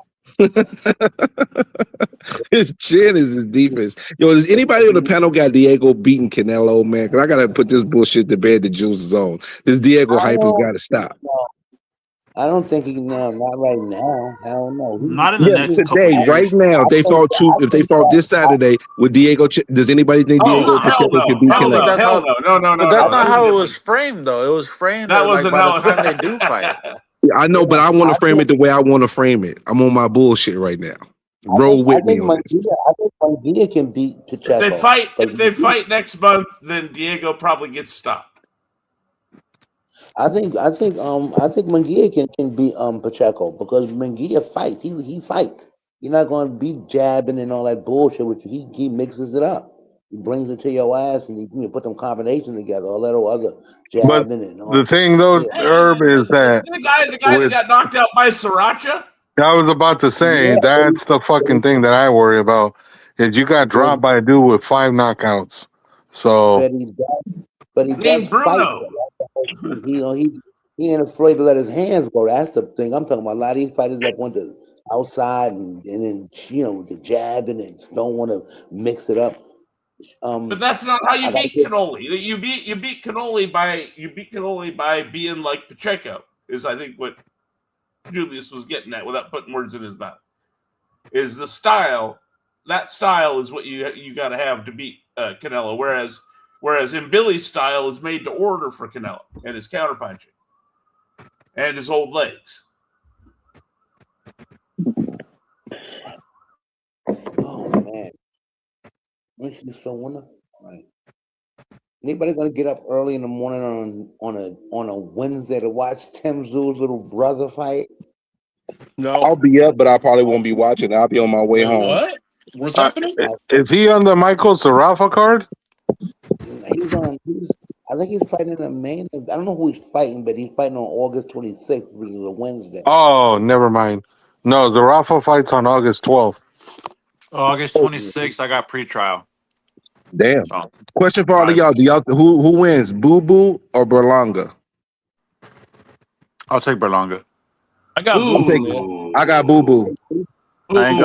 His chin is his defense. Yo, does anybody on the panel got Diego beating Canelo, man? Because I gotta put this bullshit to bed. The juice is on. This Diego hype has got to stop. I don't think he can now. Not right now. Hell no. Not in the next couple Today, years. right now, if they fought this Saturday with Diego, does anybody think Diego Pacheco could beat I don't think Canelo? that's how. No. But that's not how it was framed, though. It was framed That that wasn't by how- the time they do fight. I know, but I want to frame it the way I want to frame it. I'm on my bullshit right now. Roll with me on this. I think Munguia can beat Pacheco. If they fight next month, then Diego probably gets stopped. I think Munguia can beat Pacheco because Munguia fights. He fights. You're not going to be jabbing and all that bullshit with you. He mixes it up. He brings it to your ass and he put them combinations together. All that other jabbing and all. The thing, though, Herb, is that the guy that got knocked out by Sriracha. I was about to say that's the fucking thing that I worry about. Is you got dropped by a dude with 5 knockouts. So, but he does fight. He ain't afraid to let his hands go. That's the thing I'm talking about. A lot of these fighters that want to outside and then the jabbing and don't want to mix it up. But that's not how you beat Cannoli. You beat Cannoli by being like Pacheco. Is I think what Julius was getting at without putting words in his mouth. Is the style. That style is what you got to have to beat Canelo. Whereas in Billy's style is made to order for Canelo and his counterpunching and his old legs. Oh man, this is so wonderful. Right. Anybody gonna get up early in the morning on a Wednesday to watch Tim Zoo's little brother fight? No, I'll be up, but I probably won't be watching. I'll be on my way home. What? What's happening? is he on the Michael Sarafa card? I think he's fighting in a main. I don't know who he's fighting, but he's fighting on August 26th, which is a Wednesday. Oh, never mind. No, the Rafa fight's on August 12th. August 26th, I got pre-trial. Damn. So, Question for all of y'all: who wins, Boo Boo or Berlanga? I'll take Berlanga. I got I got Boo Boo. I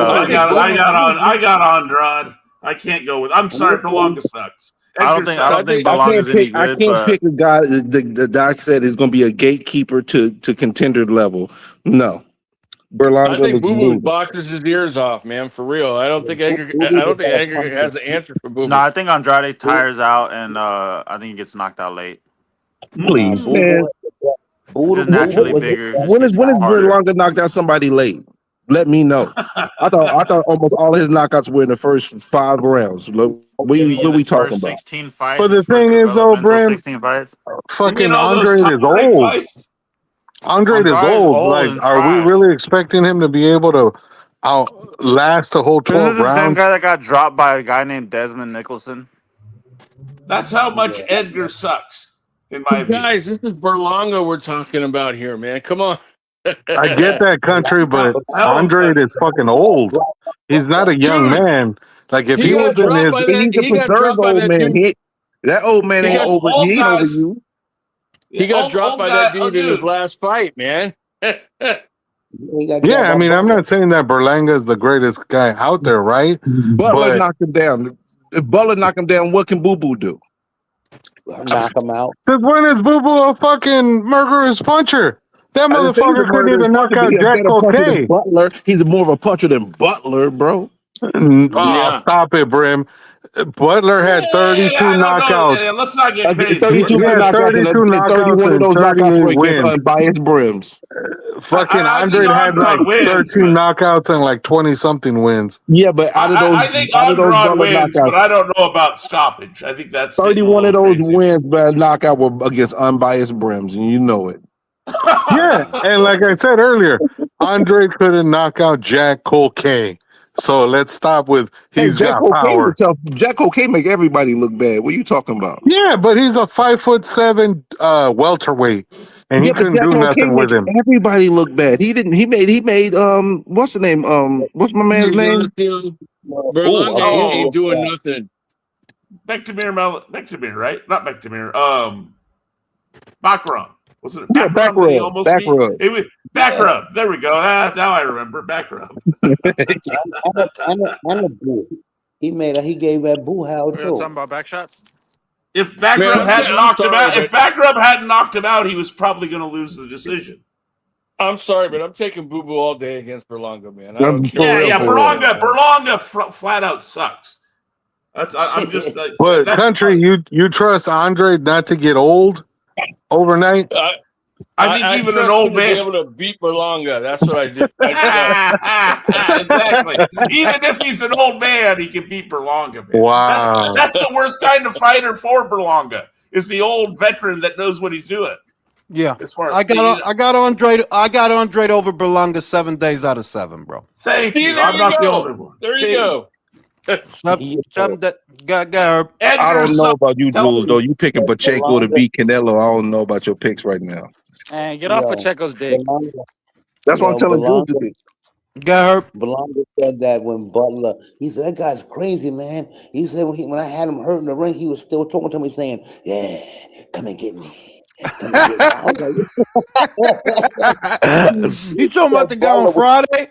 got Andrade. I can't go with. I'm sorry, Berlanga sucks. I don't think Berlanga's any good. I can't pick a guy. The doc said is going to be a gatekeeper to contender level. No, Berlanga. I think Boo Boo boxes his ears off, man. For real. I don't think Edgar has the answer for Boo Boo. No, I think Andrade tires out, and I think he gets knocked out late. Please, man. Just naturally bigger. When is Berlanga knocked out somebody late? Let me know. I thought almost all his knockouts were in the first 5 rounds. What we talking about? 16 fights. But the thing is, though, Brim, 16 fights. fucking Andre is old. Andre is old. Like, are we really expecting him to be able to outlast the whole 12 Isn't it the rounds? same guy that got dropped by a guy named Desmond Nicholson? That's how much Edgar sucks, in my opinion. Guys, this is Berlanga we're talking about here, man. Come on. I get that, country, but Andre is fucking old. He's not a young man. Like, if he was in his, he's a preserved old man. That old man ain't over. He ain't over you. He got dropped by that dude in his last fight, man. Yeah, I mean, I'm not saying that Berlanga is the greatest guy out there, right? Butler knocked him down. If Butler knocked him down, what can Boo Boo do? Knock him out. Since when is Boo Boo a fucking murderous puncher? That motherfucker couldn't even knock out Jack O'Kay. Butler. He's more of a puncher than Butler, bro. Oh, stop it, Brim. Butler had 32 knockouts. Let's not get crazy. 32 knockouts and 31 of those knockouts were against unbiased brims. Fucking Andre had like 13 knockouts and like 20-something wins. Yeah, but out of those, I think Andrade wins, but I don't know about stoppage. I think that's 31 of those wins by knockout were against unbiased brims, and you know it. Yeah, and like I said earlier, Andre couldn't knock out Jack O'Kay. So let's stop with Hey, he's Jack got O'Kane power. Jack O'Kane make everybody look bad. What are you talking about? Yeah, but he's a 5'7" welterweight, and he Yeah, but couldn't Jack do nothing O'Kane make with him. everybody look bad. He didn't. He made what's the name? What's my man's name? Oh, Berlanga a ain't booty doing was nothing. Bektemir, right? Not Bektemir. Baccarat. Was it Yeah, back Baccarat that he rub, almost back beat? rub. It was Baccarat. There we go. Now I remember Baccarat. and a boo. He gave that boo howl We're talking too. about back shots. If Man, Baccarat hadn't I'm knocked him sorry, out, if but Baccarat hadn't knocked him out, he was probably going to lose the decision. I'm sorry, but I'm taking Boo Boo all day against Berlanga, man. I don't care. For real, Yeah. for real. Berlanga flat out sucks. I'm just like But that's. country, you trust Andre not to get old overnight? I think I even an trust old him to be man. able to beat Berlanga. That's what I do. I trust. Exactly. Even if he's an old man, he can beat Berlanga. Man. Wow. That's the worst kind of fighter for Berlanga. Is the old veteran that knows what he's doing. Yeah, As far as I got Andre over Berlanga 7 days out of 7, bro. Thank See, you. there I'm you not the go. only one. There you See? go. Seven that got her. I Edgar's don't know son- about you, tell Jules. me. Though you picking Pacheco to beat Canelo. I don't know about your picks right now. And get off Yo, Pacheco's dick. Belonga, That's what I'm telling Jules to Belonga, do. Got her. Belonga said that when Butler, he said that guy's crazy, man. He said when I had him hurt in the ring, he was still talking to me, saying, "Yeah, come and get me, come and get me." I was like, You talking about the guy on Butler was, Friday?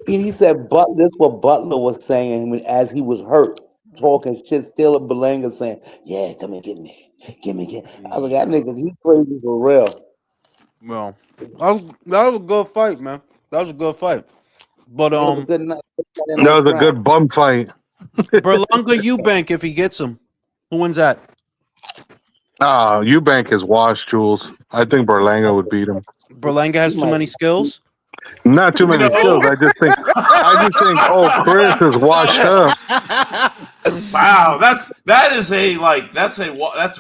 he said, "But this what Butler was saying as he was hurt, talking shit, still at Belanga, saying, "Yeah, come and get me, get me, get." I was like, that nigga, he crazy for real. Well, that was a good fight, man. That was a good fight. But It was a good night. That was a good bum fight. Berlanga Eubank if he gets him. Who wins that? Eubank is washed, Jules. I think Berlanga would beat him. Berlanga has too many skills. Not too many No. skills. I just think. Oh, Chris is washed up. Wow, that's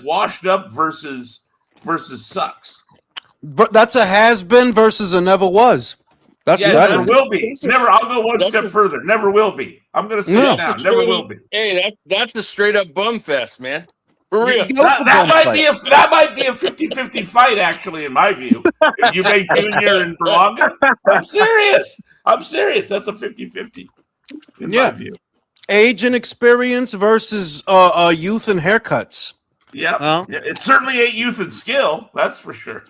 washed up versus sucks. But that's a has been versus a never was. That's Yeah, that never is. will be. Never. I'll go one step further. Never will be. I'm going to say No. it now. Never will be. Hey, that's a straight up bum fest, man. For real. That might be a 50-50 fight, actually, in my view. You make Junior and Berlanga. I'm serious. That's a 50-50 in my view. Age and experience versus youth and haircuts. Yep. Huh? Yeah, it certainly ain't youth and skill. That's for sure.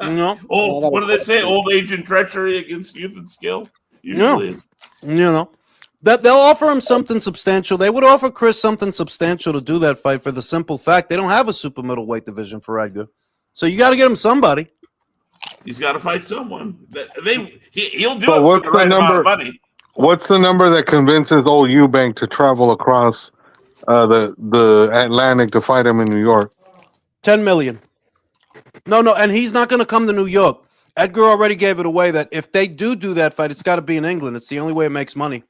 You know. What do they say? Old age and treachery against youth and skill. Usually is. You know. That they'll offer him something substantial. They would offer Chris something substantial to do that fight for the simple fact they don't have a super middleweight division for Edgar. So you got to get him somebody. He's got to fight someone. He'll do So it for what's the the right amount number? of money. What's the number that convinces old Eubank to travel across the Atlantic to fight him in New York? 10 million. No, and he's not going to come to New York. Edgar already gave it away that if they do that fight, it's got to be in England. It's the only way it makes money.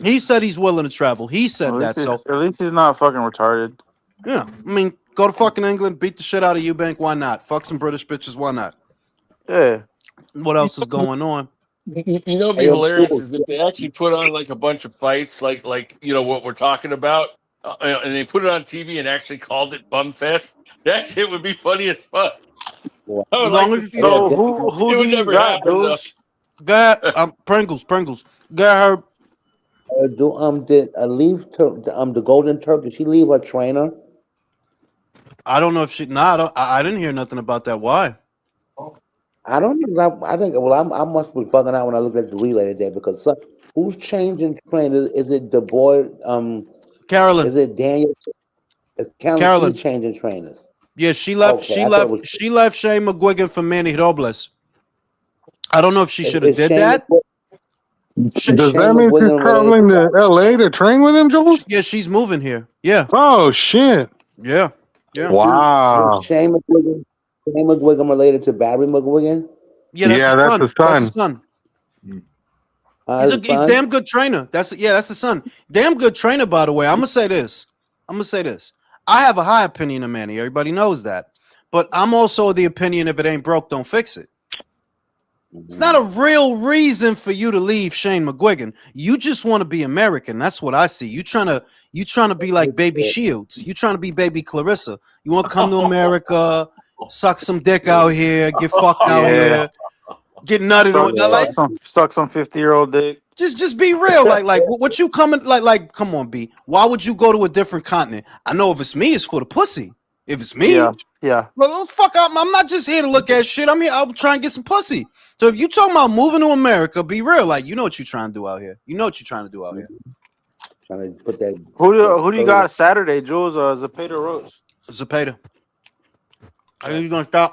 He said he's willing to travel. He said that. So at least he's not fucking retarded. yeah, I mean, go to fucking England, beat the shit out of Eubank. Why not? Fuck some British bitches. Why not? Yeah. What else is going on? You know, what'd be hilarious is if they actually put on like a bunch of fights, like what we're talking about, and they put it on TV and actually called it Bum Fest. That shit would be funny as fuck. I would like to see So that. who It do would you never got, happen, though. Jules? Got Pringles. Got her. Did the Golden Turk? Did she leave her trainer? I don't know if she. Nah, I didn't hear nothing about that. Why? I don't know. I think. Well, I must be bugging out when I looked at the relay today because who's changing trainers? Is it the boy? Carolyn. Is it Daniel? Carolyn. She's changing trainers. Yeah, she left. Okay, She left Shane McGuigan for Manny Robles. I don't know if she should have did that. Does that mean she's traveling to LA to train with him, Jules? Yeah, she's moving here. Yeah. Oh shit. Yeah. Wow. Is Shane McGuigan related to Barry McGuigan? Yeah, that's the son. That's the son. He's a son? damn good trainer. That's the son. Damn good trainer, by the way. I'm gonna say this. I have a high opinion of Manny. Everybody knows that. But I'm also of the opinion if it ain't broke, don't fix it. It's not a real reason for you to leave Shane McGuigan. You just want to be American. That's what I see. You trying to be like Baby Shields. You trying to be Baby Clarissa. You want to come to America, suck some dick out here, get fucked out here, get nutted on. Suck some 50-year-old dick. Just be real. Like what you coming like? Come on, B. Why would you go to a different continent? I know if it's me, it's for the pussy. If it's me, yeah. Well, fuck up. I'm not just here to look at shit. I'm here. I'll try and get some pussy. So if you talking about moving to America, be real. Like you know what you're trying to do out here. You know what you're trying to do out here. Trying to put that. Who do you got Saturday, Jules? Zapata Rose. Zapata. I think he's gonna stop.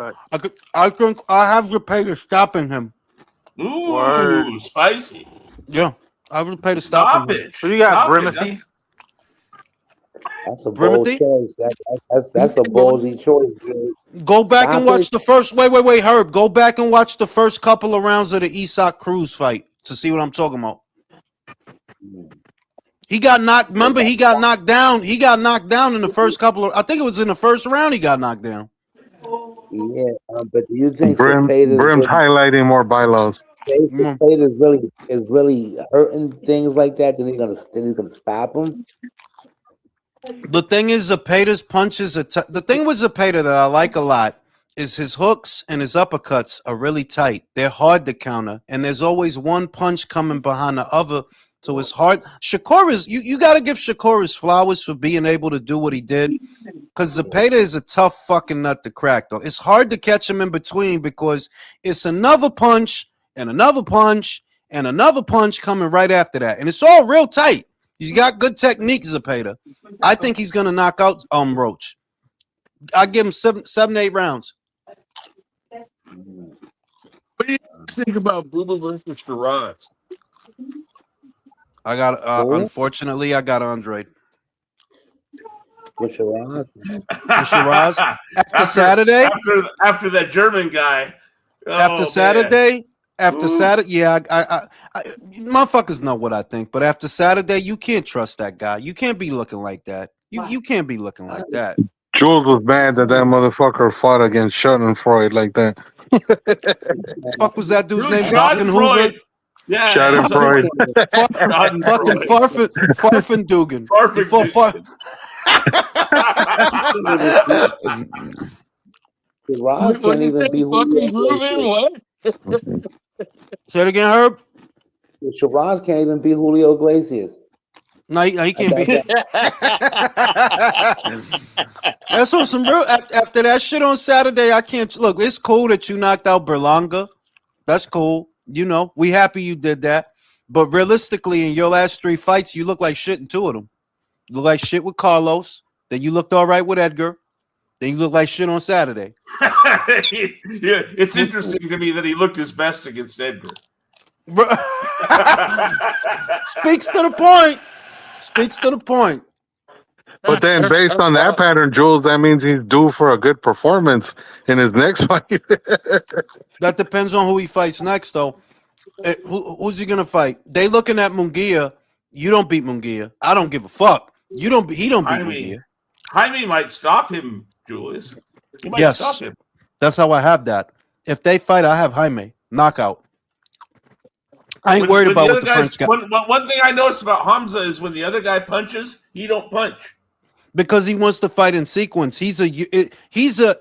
I think I have Zapata stopping him. Ooh, Word. Spicy. Yeah, I have Zapata stopping him. Who do you got, Brimothy? That's a bold choice. That's a ballsy choice. Dude. Go back and watch the first. Wait, Herb. Go back and watch the first couple of rounds of the Isak Cruz fight to see what I'm talking about. He got knocked. Remember, he got knocked down. He got knocked down in the first couple of. I think it was in the first round. He got knocked down. Yeah, but do you think Brim's highlighting more bylaws? Zapata is really hurting things like that? Then he's gonna stop him. The thing is, Zapata's punches. The thing with Zapata that I like a lot is his hooks and his uppercuts are really tight. They're hard to counter, and there's always one punch coming behind the other, so it's hard. Shakur is you got to give Shakur his flowers for being able to do what he did, because Zapata is a tough fucking nut to crack. Though it's hard to catch him in between because it's another punch and another punch and another punch coming right after that, and it's all real tight. He's got good technique, Zapata. I think he's gonna knock out Roach. I give him 7-8 rounds. What do you think about Booba versus Shiraz? I got unfortunately I got Andre. With Shiraz? After Saturday? After that German guy. After Saturday? After Saturday, yeah, I motherfuckers know what I think. But after Saturday, you can't trust that guy. You can't be looking like that. You can't be looking like that. Jules was mad that motherfucker fought against Schadenfreude like that. Fuck was that dude's name? Schadenfreude. Yeah, Schadenfreude. Fucking Farfendugan. Shiraz can't even be what? Say it again, Herb. Shiraz can't even be Julio Iglesias. No, he can't be. That's on some real. After that shit on Saturday, I can't look. It's cool that you knocked out Berlanga. That's cool. You know, we happy you did that. But realistically, in your last 3 fights, you look like shit in 2 of them. You look like shit with Carlos. Then you looked all right with Edgar. Then you look like shit on Saturday. Yeah, it's interesting to me that he looked his best against Edgar. Speaks to the point. Speaks to the point. But then, based on that pattern, Jules, that means he's due for a good performance in his next fight. That depends on who he fights next, though. Who's he gonna fight? They looking at Munguia. You don't beat Munguia. I don't give a fuck. He don't beat Munguia. Jaime might stop him, Julius. He might stop him. That's how I have that. If they fight, I have Jaime knockout. I ain't worried about what the French guy. One thing I noticed about Hamza is when the other guy punches, he don't punch. Because he wants to fight in sequence. He's a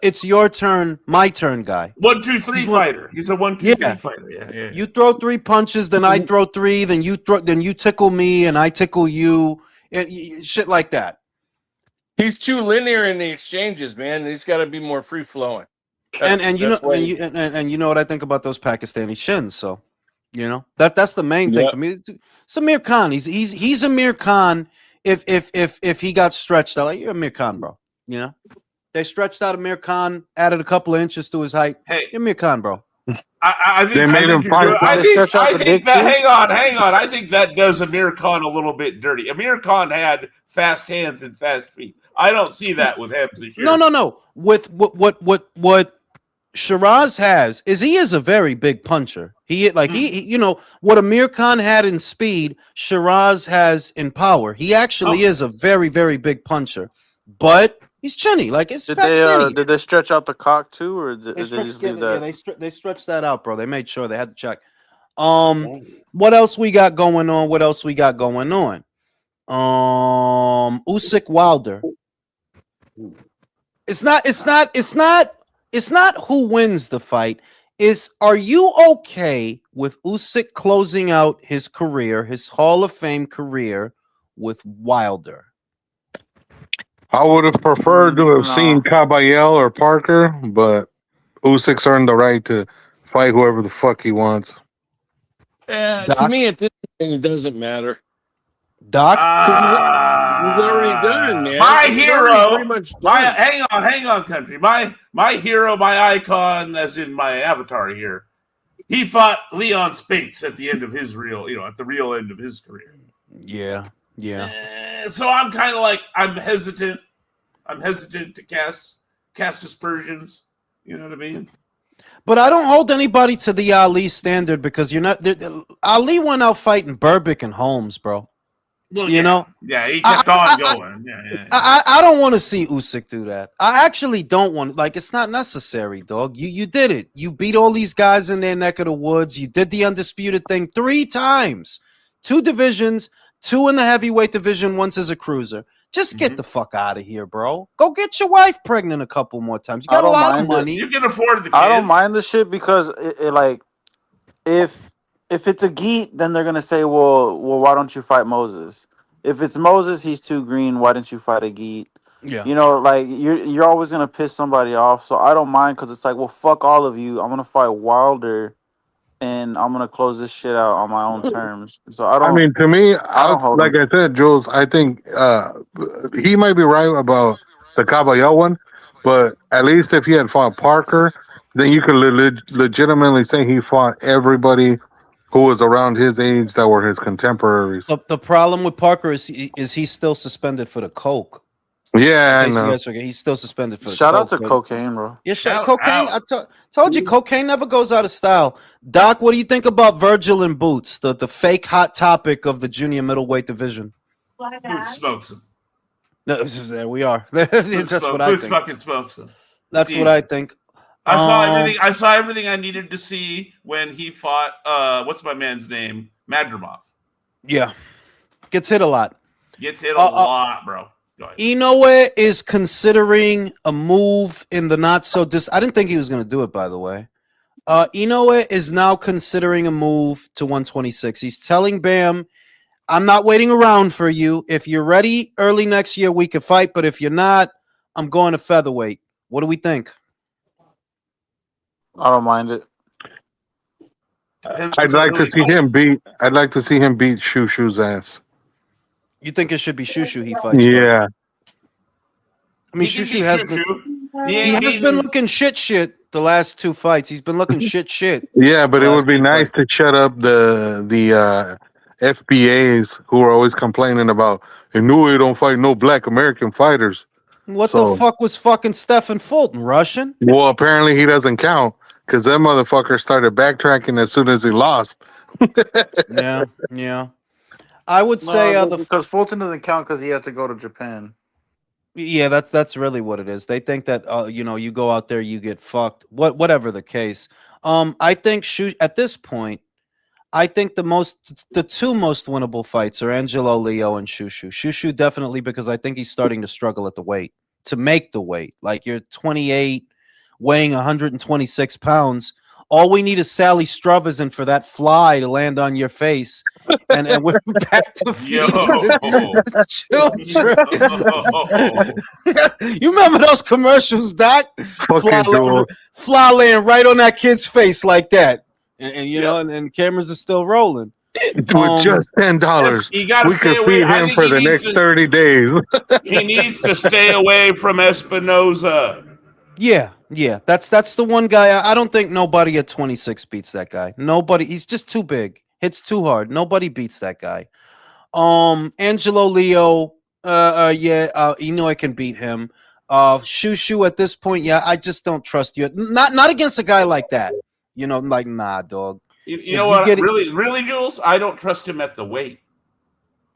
it's your turn, my turn guy. 1, 2, 3 fighter. He's a 1, 2, 3 fighter. Yeah. You throw 3 punches, then I throw 3, then you tickle me and I tickle you. Shit like that. He's too linear in the exchanges, man. He's got to be more free flowing. And you know what I think about those Pakistani shins. So, you know that's the main thing for me. It's Amir Khan. He's Amir Khan. If he got stretched out, like you're Amir Khan, bro. You know they stretched out Amir Khan, added a couple of inches to his height. Hey, you're Amir Khan, bro. I think they made him fight. I think that. Hang on. I think that does Amir Khan a little bit dirty. Amir Khan had fast hands and fast feet. I don't see that with him this year. No. With what Shiraz has is he is a very big puncher. He you know what Amir Khan had in speed, Shiraz has in power. He actually is a very, very big puncher. But He's chinny, like it's Did Pakistani. they stretch out the cock too, or did they stretched, just leave that? they stretched that out, bro. They made sure they had to check. What else we got going on? Usyk Wilder. It's not who wins the fight. Are you okay with Usyk closing out his career, his Hall of Fame career, with Wilder? I would have preferred to have seen Caballel or Parker, but Usyk's earned the right to fight whoever the fuck he wants. To me, at this point, it doesn't matter. Doc, he's already done, man. My hero, hang on, country. My hero, my icon, as in my avatar here. He fought Leon Spinks at the end of his at the real end of his career. Yeah. So I'm kind of like I'm hesitant to cast aspersions. You know what I mean? But I don't hold anybody to the Ali standard because you're not. Ali went out fighting Burbick and Holmes, bro. Well, you know? Yeah, he kept on going. Yeah. I don't want to see Usyk do that. I actually don't want. Like, it's not necessary, dog. You did it. You beat all these guys in their neck of the woods. You did the undisputed thing 3 times, 2 divisions. 2 in the heavyweight division, once as a cruiser. Just get the fuck out of here, bro. Go get your wife pregnant a couple more times. You got a lot of money. You can afford the kids. I don't mind the shit because it like if it's a geet, then they're gonna say, well, why don't you fight Moses? If it's Moses, he's too green. Why didn't you fight a geet? Yeah, you know, like you're always gonna piss somebody off. So I don't mind because it's like, well, fuck all of you. I'm gonna fight Wilder. And I'm gonna close this shit out on my own terms. So I mean, to me, like I said, Jules, I think he might be right about the Caballel one, but at least if he had fought Parker, then you could legitimately say he fought everybody who was around his age that were his contemporaries. The problem with Parker is he's still suspended for the coke. Yeah, I know. He's still suspended for the shout coke. out to cocaine, bro. Yeah, cocaine. I told you, cocaine never goes out of style. Doc, what do you think about Virgil and Boots, the fake hot topic of the junior middleweight division? Boots smokes him. No, there we are. That's what I think. Boots fucking smokes him. That's what I think. I saw everything. I saw everything I needed to see when he fought. What's my man's name? Madrimov. Yeah, gets hit a lot. Gets hit a lot, bro. Inoue is considering a move in the not so I didn't think he was going to do it, by the way. Inoue is now considering a move to 126. He's telling Bam, I'm not waiting around for you. If you're ready early next year, we can fight. But if you're not, I'm going to featherweight. What do we think? I don't mind it. I'd like to see him beat Shushu's ass. You think it should be Shushu he fights? Yeah. I mean, Shushu has been looking shit the last 2 fights. He's been looking shit. Yeah, but it would be nice to shut up the FBAs who are always complaining about Inoue don't fight no black American fighters. What the fuck was fucking Stephen Fulton, Russian? Well, apparently he doesn't count because that motherfucker started backtracking as soon as he lost. Yeah. I would say because Fulton doesn't count because he had to go to Japan. Yeah, that's really what it is. They think that you go out there, you get fucked. Whatever the case. I think at this point, I think the 2 most winnable fights are Angelo Leo and Shushu. Shushu definitely because I think he's starting to struggle at the weight to make the weight. Like you're 28, weighing 126 pounds. All we need is Sally Struthers for that fly to land on your face, and we're back to children. You remember those commercials, Doc? Fly laying right on that kid's face like that, and you know, and cameras are still rolling. With just $10, we could feed him for the next 30 days. He needs to stay away from Espinoza. Yeah, that's the one guy. I don't think nobody at 26 beats that guy. Nobody. He's just too big. Hits too hard. Nobody beats that guy. Angelo Leo. Inoue can beat him. Shushu at this point. Yeah, I just don't trust you. Not against a guy like that. You know, like nah, dog. You know what? Really, Jules, I don't trust him at the weight.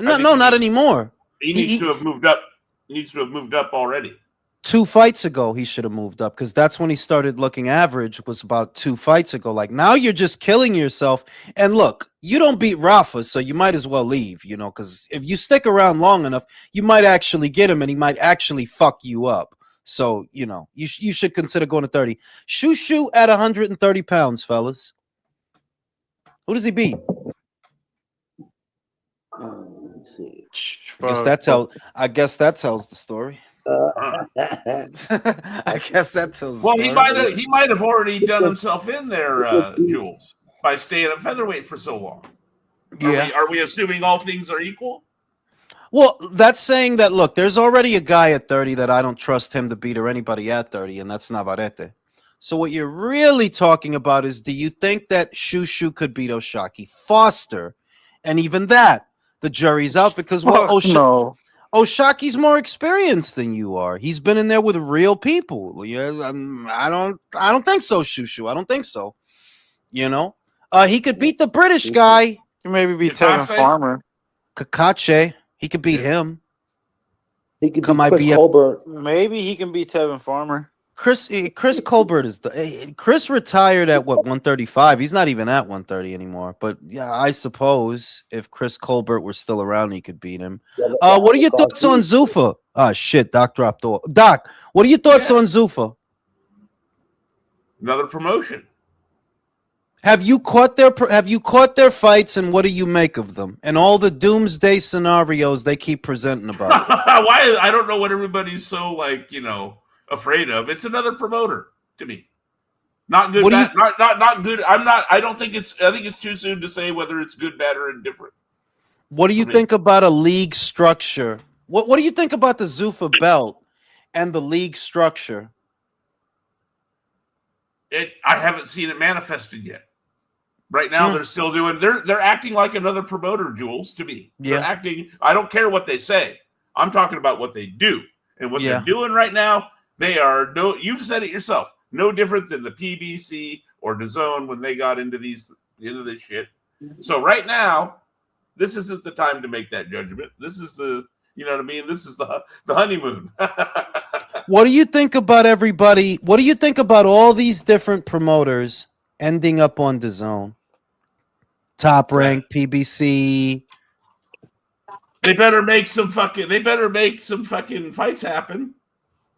No, not anymore. He needs to have moved up. He needs to have moved up already. 2 fights ago, he should have moved up because that's when he started looking average, was about 2 fights ago. Like, now you're just killing yourself. And look, you don't beat Rafa, so you might as well leave, because if you stick around long enough, you might actually get him and he might actually fuck you up. So, you should consider going to 30. Shushu at 130 pounds, fellas. Who does he beat? Let's see. I guess that tells the story. I guess that tells. Well, he might have already done himself in there, Jules, by staying at featherweight for so long. Yeah. Are we assuming all things are equal? Well, that's saying that, look, there's already a guy at 30 that I don't trust him to beat or anybody at 30, and that's Navarrete. So what you're really talking about is, do you think that Shushu could beat Oshaki Foster? And even that, the jury's out because, well, no. Oshaki's more experienced than you are. He's been in there with real people. Yeah, I don't think so, Shushu. I don't think so. He could beat the British guy. He maybe beat Tevin Farmer. Kakache. He could beat him. He could beat Chris Colbert. Maybe he can beat Tevin Farmer. Chris Colbert Chris retired at 135. He's not even at 130 anymore. But yeah, I suppose if Chris Colbert were still around, he could beat him. What are your thoughts on Zuffa? Ah, shit, Doc dropped off. Doc, what are your thoughts on Zuffa? Another promotion. Have you caught their fights, and what do you make of them? And all the doomsday scenarios they keep presenting about. Why? I don't know what everybody's so afraid of. It's another promoter to me. Not good. Not good. I don't think it's. I think it's too soon to say whether it's good, bad, or indifferent. What do you think about a league structure? What do you think about the Zuffa belt and the league structure? I haven't seen it manifested yet. Right now, they're still doing. They're acting like another promoter, Jules. To me, they're acting. I don't care what they say. I'm talking about what they do, and what they're doing right now. They are you've said it yourself. No different than the PBC or DAZN when they got into this shit. So right now, this isn't the time to make that judgment. This is the, you know what I mean? This is the honeymoon. What do you think about everybody? What do you think about all these different promoters ending up on DAZN? Top Rank, PBC. They better make some fucking fights happen.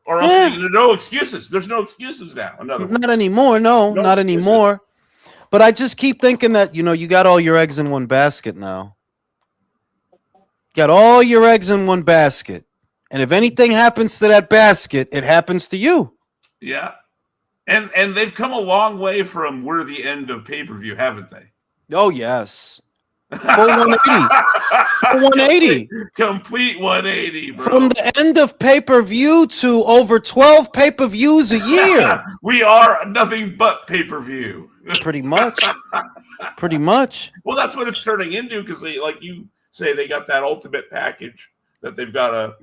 Or else there's no excuses. There's no excuses now. Not anymore. No, not anymore. But I just keep thinking that, you got all your eggs in one basket now. Got all your eggs in one basket. And if anything happens to that basket, it happens to you. Yeah. And they've come a long way from we're the end of pay-per-view, haven't they? Oh, yes. Full 180. Full 180. Complete 180, bro. From the end of pay-per-view to over 12 pay-per-views a year. We are nothing but pay-per-view. Pretty much. Pretty much. Well, that's what it's turning into because they, like you say, they got that ultimate package that they've got to.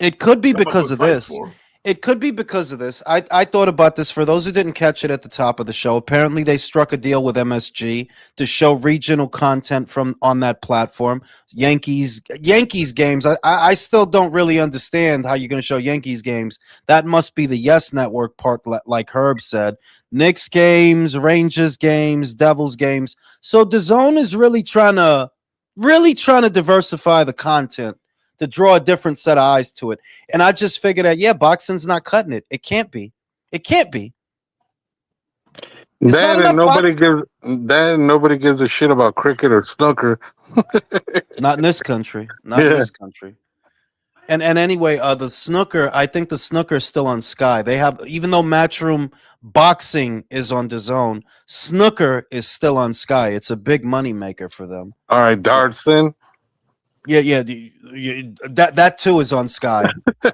It could be because of this. It could be because of this. I thought about this. For those who didn't catch it at the top of the show, apparently they struck a deal with MSG to show regional content from on that platform. Yankees games. I still don't really understand how you're going to show Yankees games. That must be the Yes Network part, like Herb said. Knicks games, Rangers games, Devils games. So DAZN is really trying to diversify the content, to draw a different set of eyes to it. And I just figured that, boxing's not cutting it. It can't be. It can't be. Nobody gives a shit about cricket or snooker. Not in this country. Not in this country. And anyway, the snooker, I think the snooker is still on Sky. They have, even though Matchroom Boxing is on DAZN, snooker is still on Sky. It's a big money maker for them. All right, Dartson. Yeah, that too is on Sky,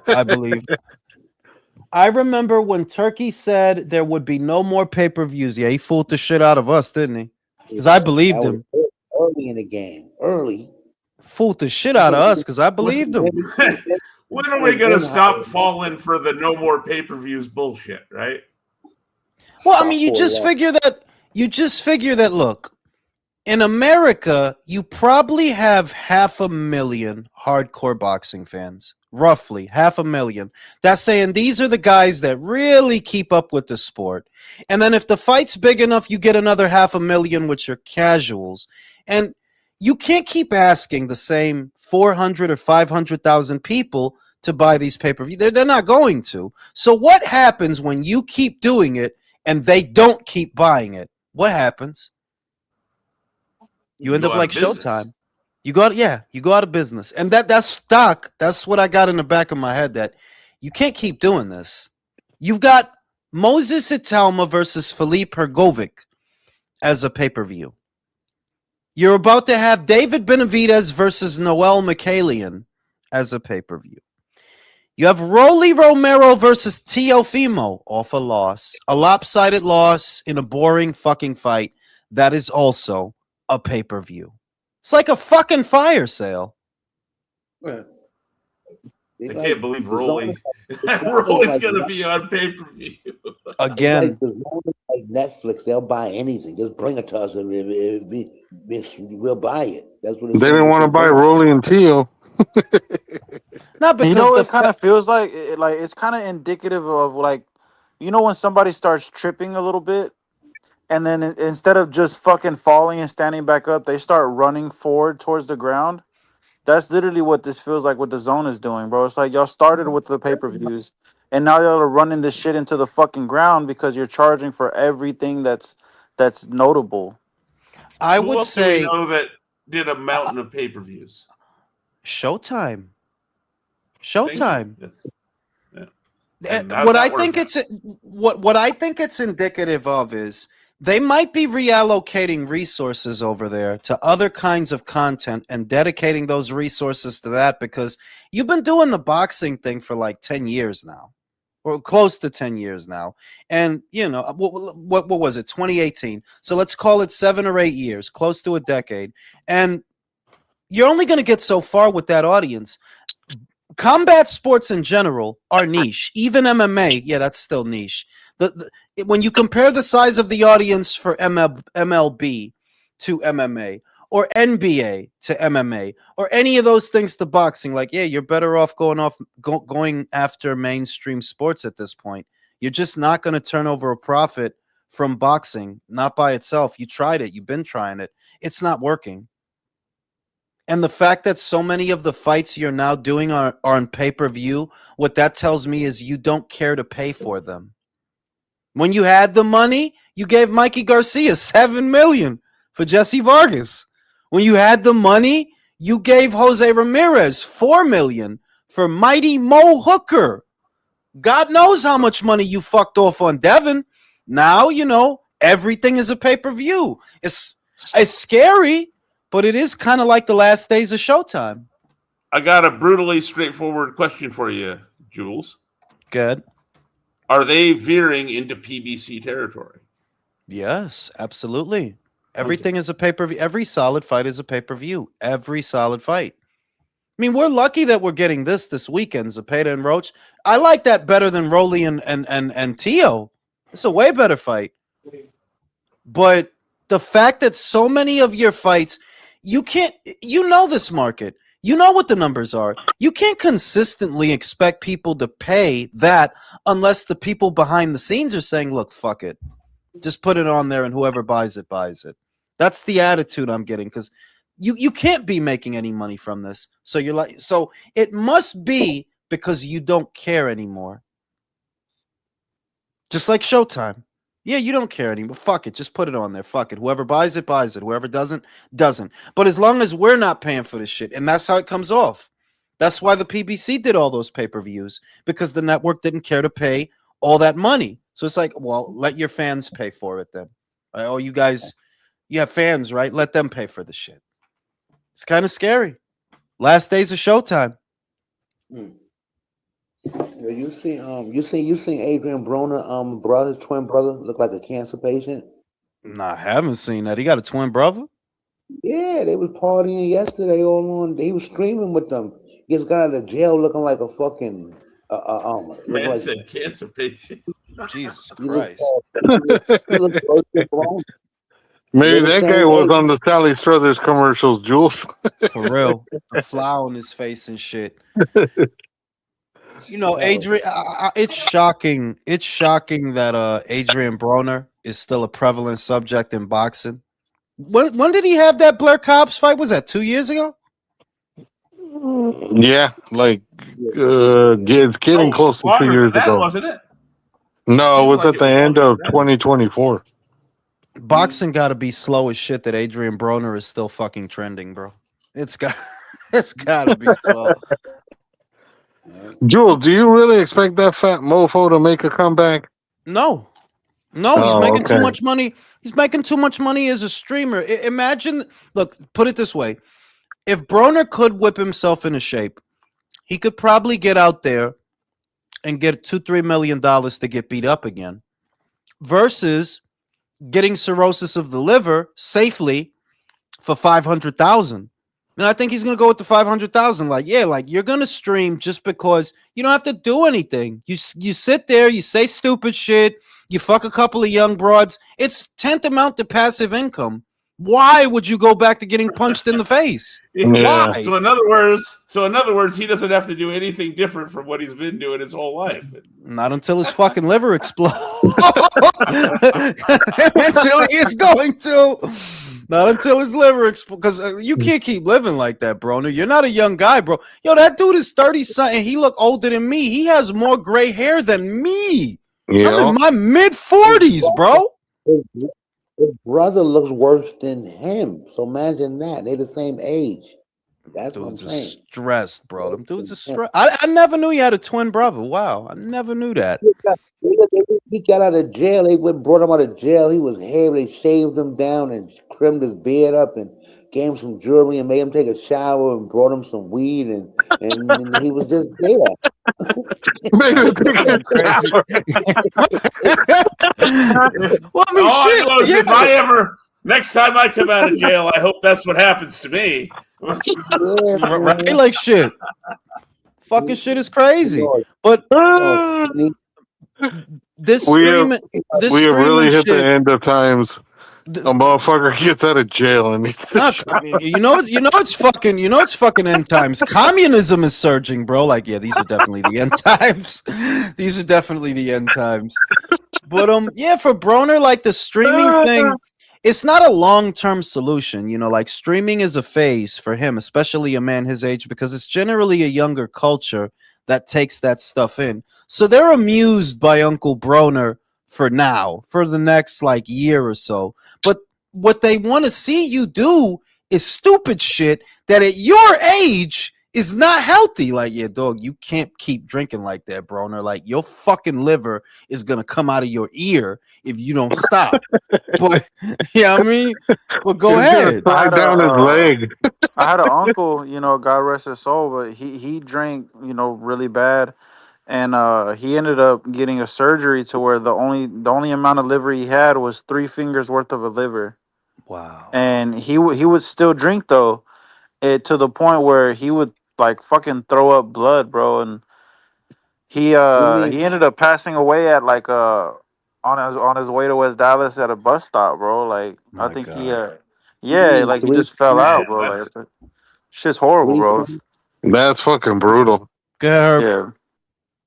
I believe. I remember when Turkey said there would be no more pay-per-views. Yeah, he fooled the shit out of us, didn't he? Because I believed him. Early in the game. Early. Fooled the shit out of us because I believed him. When are we going to stop falling for the no more pay-per-views bullshit, right? Well, I mean, you just figure that, look, in America, you probably have 500,000 hardcore boxing fans, roughly 500,000. That's saying these are the guys that really keep up with the sport. And then if the fight's big enough, you get another 500,000, which are casuals. And you can't keep asking the same 400 or 500,000 people to buy these pay-per-view. They're not going to. So what happens when you keep doing it and they don't keep buying it? What happens? You end up like Showtime. You go out of business. And that's stock. That's what I got in the back of my head, that you can't keep doing this. You've got Moses Italma versus Filip Hrgovic as a pay-per-view. You're about to have David Benavidez versus Noel Mikhailian as a pay-per-view. You have Rolly Romero versus Teofimo off a loss. A lopsided loss in a boring fucking fight. That is also a pay-per-view. It's like a fucking fire sale. I can't believe Rolly's going to be on pay-per-view. Again. Like Netflix, they'll buy anything. Just bring it to us and we'll buy it. That's what they didn't want to buy Rolly and Teo. No, because it kind of feels like it's kind of indicative of like, when somebody starts tripping a little bit, and then instead of just fucking falling and standing back up, they start running forward towards the ground. That's literally what this feels like. What the Zone is doing, bro. It's like y'all started with the pay-per-views, and now y'all are running this shit into the fucking ground because you're charging for everything that's notable. I would say, do we know that did a mountain of pay-per-views? Showtime. What I think it's indicative of is they might be reallocating resources over there to other kinds of content and dedicating those resources to that, because you've been doing the boxing thing for like 10 years now, or close to 10 years now. And, what was it, 2018? So let's call it 7 or 8 years, close to a decade. And you're only going to get so far with that audience. Combat sports in general are niche. Even MMA, that's still niche. When you compare the size of the audience for MLB to MMA, or NBA to MMA, or any of those things to boxing, you're better off going after mainstream sports at this point. You're just not going to turn over a profit from boxing, not by itself. You tried it. You've been trying it. It's not working. And the fact that so many of the fights you're now doing are on pay-per-view, what that tells me is you don't care to pay for them. When you had the money, you gave Mikey Garcia $7 million for Jesse Vargas. When you had the money, you gave Jose Ramirez $4 million for Mighty Mo Hooker. God knows how much money you fucked off on Devin. Now, everything is a pay-per-view. It's scary, but it is kind of like the last days of Showtime. I got a brutally straightforward question for you, Jules. Good. Are they veering into PBC territory? Yes, absolutely. Everything is a pay-per-view. Every solid fight is a pay-per-view. Every solid fight. I mean, we're lucky that we're getting this weekend, Zepeda and Roach. I like that better than Rolly and Teo. It's a way better fight. But the fact that so many of your fights, this market. You know what the numbers are. You can't consistently expect people to pay that unless the people behind the scenes are saying, look, fuck it. Just put it on there and whoever buys it, buys it. That's the attitude I'm getting, because you can't be making any money from this. So it must be because you don't care anymore. Just like Showtime. Yeah, you don't care anymore. Fuck it. Just put it on there. Fuck it. Whoever buys it, buys it. Whoever doesn't, doesn't. But as long as we're not paying for this shit, and that's how it comes off. That's why the PBC did all those pay-per-views, because the network didn't care to pay all that money. So it's like, well, let your fans pay for it then. Oh, you guys, you have fans, right? Let them pay for the shit. It's kind of scary. Last days of Showtime. You seen Adrian Broner, his twin brother, look like a cancer patient? Nah, I haven't seen that. He got a twin brother? Yeah, they was partying yesterday all on. He was screaming with them. He just got out of jail looking like a fucking Man said cancer patient. Jesus Christ. Maybe that guy was on the Sally Struthers commercials, Jules. For real. The flower on his face and shit. You know, Adrian. It's shocking. It's shocking that Adrian Broner is still a prevalent subject in boxing. When did he have that Blair Cobbs fight? Was that 2 years ago? Yeah, like it's getting close to 2 longer years than that, ago. wasn't it? No, it was like at the end of 2024. Boxing got to be slow as shit that Adrian Broner is still fucking trending, bro. It's got to be slow. Jules, do you really expect that fat mofo to make a comeback? No, he's making too much money. He's making too much money as a streamer. Imagine, look, put it this way: if Broner could whip himself into shape, he could probably get out there and get $2-3 million to get beat up again, versus getting cirrhosis of the liver safely for 500,000. And I think he's gonna go with the 500,000. Like, yeah, like you're gonna stream just because you don't have to do anything. You sit there, you say stupid shit, you fuck a couple of young broads. It's tantamount to passive income. Why would you go back to getting punched in the face? Yeah. Why? So in other words, he doesn't have to do anything different from what he's been doing his whole life. Not until his fucking liver explodes. Eventually, he's going to. Not until his liver explodes. Because you can't keep living like that, Broner. You're not a young guy, bro. Yo, that dude is 30-something. He look older than me. He has more gray hair than me. Yeah. I'm in my mid-40s, bro. His brother looks worse than him. So imagine that. They're the same age. That's what I'm Dudes are saying. stressed, bro. Them dudes are stressed. I never knew he had a twin brother. Wow. I never knew that. He got out of jail. They brought him out of jail. He was hairy. They shaved him down and trimmed his beard up and gave him some jewelry and made him take a shower and brought him some weed and he was just there. Crazy. Well, I mean, All shit. I know is if I ever next time I come out of jail, I hope that's what happens to me. Right? Like shit. Fucking shit is crazy. But this We streaming, this have really hit shit, the end of times. A motherfucker gets out of jail and he's I mean, it's fucking end times. Communism is surging, bro. Like, yeah, these are definitely the end times. These are definitely the end times. But yeah, for Broner, like the streaming thing, it's not a long-term solution. You know, like streaming is a phase for him, especially a man his age, because it's generally a younger culture that takes that stuff in. So they're amused by Uncle Broner for now, for the next like year or so. But what they want to see you do is stupid shit that at your age is not healthy. Like, yeah, dog, you can't keep drinking like that, Broner. Like, your fucking liver is gonna come out of your ear if you don't stop. But yeah, I mean, but go ahead. Slide down his leg. I had an uncle, you know, God rest his soul, but he drank, you know, really bad, and he ended up getting a surgery to where the only amount of liver he had was 3 fingers worth of a liver. Wow. And he would still drink though, to the point where he would like fucking throw up blood, bro, and he ended up passing away at like on his way to West Dallas at a bus stop, bro. Like I think God. he just fell out, bro. Like, shit's horrible, bro. That's fucking brutal. Yeah.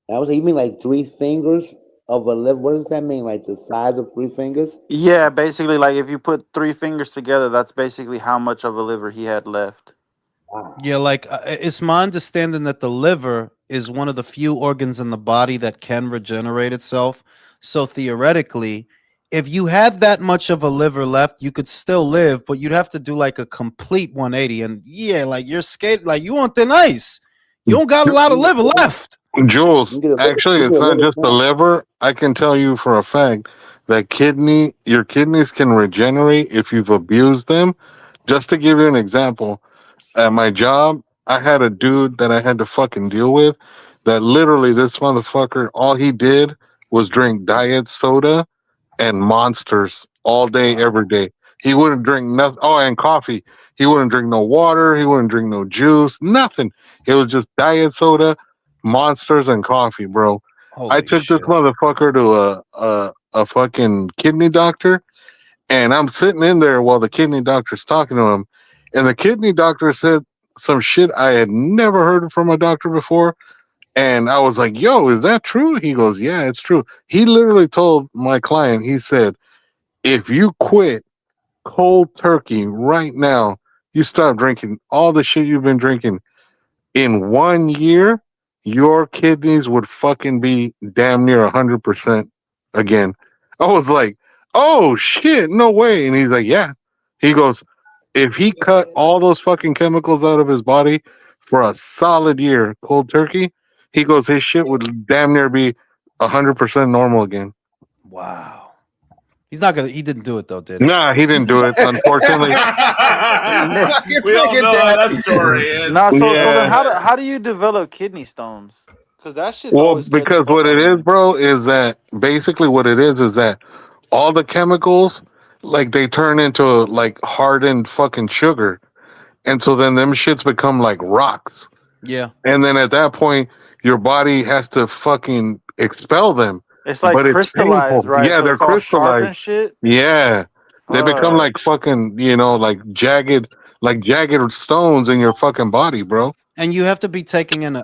You mean like 3 fingers of a liver? What does that mean? Like the size of 3 fingers? Yeah, basically, like if you put 3 fingers together, that's basically how much of a liver he had left. Wow. Yeah, like it's my understanding that the liver is one of the few organs in the body that can regenerate itself. So theoretically, if you had that much of a liver left, you could still live, but you'd have to do like a complete 180. And yeah, like you're skating, like you on thin ice. You don't got a lot of liver left. Jules, actually, it's not just the liver. I can tell you for a fact that your kidneys can regenerate if you've abused them. Just to give you an example, at my job, I had a dude that I had to fucking deal with that literally this motherfucker, all he did was drink diet soda and Monsters all day, every day. He wouldn't drink nothing. Oh, and coffee. He wouldn't drink no water. He wouldn't drink no juice. Nothing. It was just diet soda, Monsters, and coffee, bro. I took this motherfucker to a fucking kidney doctor, and I'm sitting in there while the kidney doctor's talking to him, and the kidney doctor said some shit I had never heard from a doctor before. And I was like, yo, is that true? He goes, yeah, it's true. He literally told my client, he said, if you quit cold turkey right now, you stop drinking all the shit you've been drinking in 1 year, your kidneys would fucking be damn near 100% again. I was like, oh shit, no way. And he's like, yeah. He goes, if he cut all those fucking chemicals out of his body for a solid year, cold turkey, he goes, his shit would damn near be 100% normal again. Wow. He's not gonna. He didn't do it though, did he? Nah, he didn't do it. Unfortunately, we all know how that story is. Nah, so then Yeah. how do you develop kidney stones? Because that shit's well, always scared the because fuck what out it of is, me. bro, is that basically what it is that all the chemicals, like they turn into like hardened fucking sugar, and so then them shits become like rocks, Yeah. and then at that point, your body has to fucking expel them. It's like But it's crystallized, painful. right? Yeah, So they're it's all sharp crystallized. and shit. Yeah. They become Fuck. like fucking, like jagged stones in your fucking body, bro. And you have to be taking in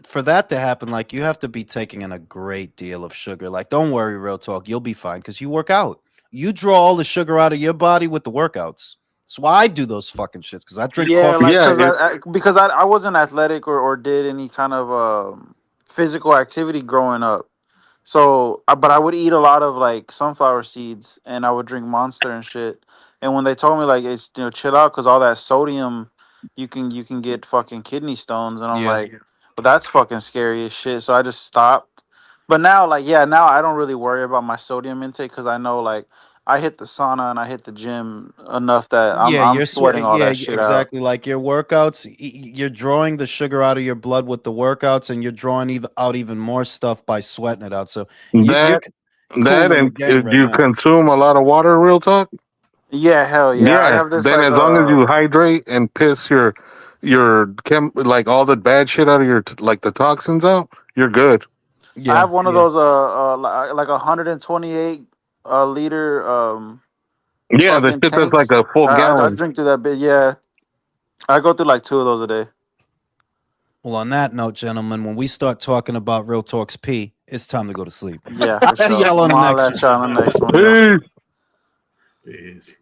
for that to happen, like you have to be taking in a great deal of sugar. Like, don't worry, real talk, you'll be fine because you work out. You draw all the sugar out of your body with the workouts. That's why I do those fucking shits because I drink Yeah, coffee. like Yeah, because I wasn't athletic or did any kind of physical activity growing up. So, but I would eat a lot of like sunflower seeds, and I would drink Monster and shit. And when they told me like it's chill out because all that sodium, you can get fucking kidney stones, and I'm Yeah. like, well, that's fucking scary as shit. So I just stopped. But now, like, yeah, now I don't really worry about my sodium intake because I know like I hit the sauna and I hit the gym enough that I'm Yeah, I'm sweating all that shit out. exactly. Like your workouts, you're drawing the sugar out of your blood with the workouts, and you're drawing out even more stuff by sweating it out. So you're that cool in the and game if right you now. consume a lot of water, real talk. Yeah, hell yeah. I Yeah. have this Then like as long as you hydrate and piss your like all the bad shit out of your like the toxins out, you're good. I Yeah, have one of yeah. those like 128 liter Yeah, the fucking shit that's like tanks. a full I gallon. drink through that bit. Yeah, I go through like 2 of those a day. Well, on that note, gentlemen, when we start talking about Real Talks P, it's time to go to sleep. Yeah, for See sure. y'all on the I'll next let one. y'all on the next one, yo. Peace. Peace.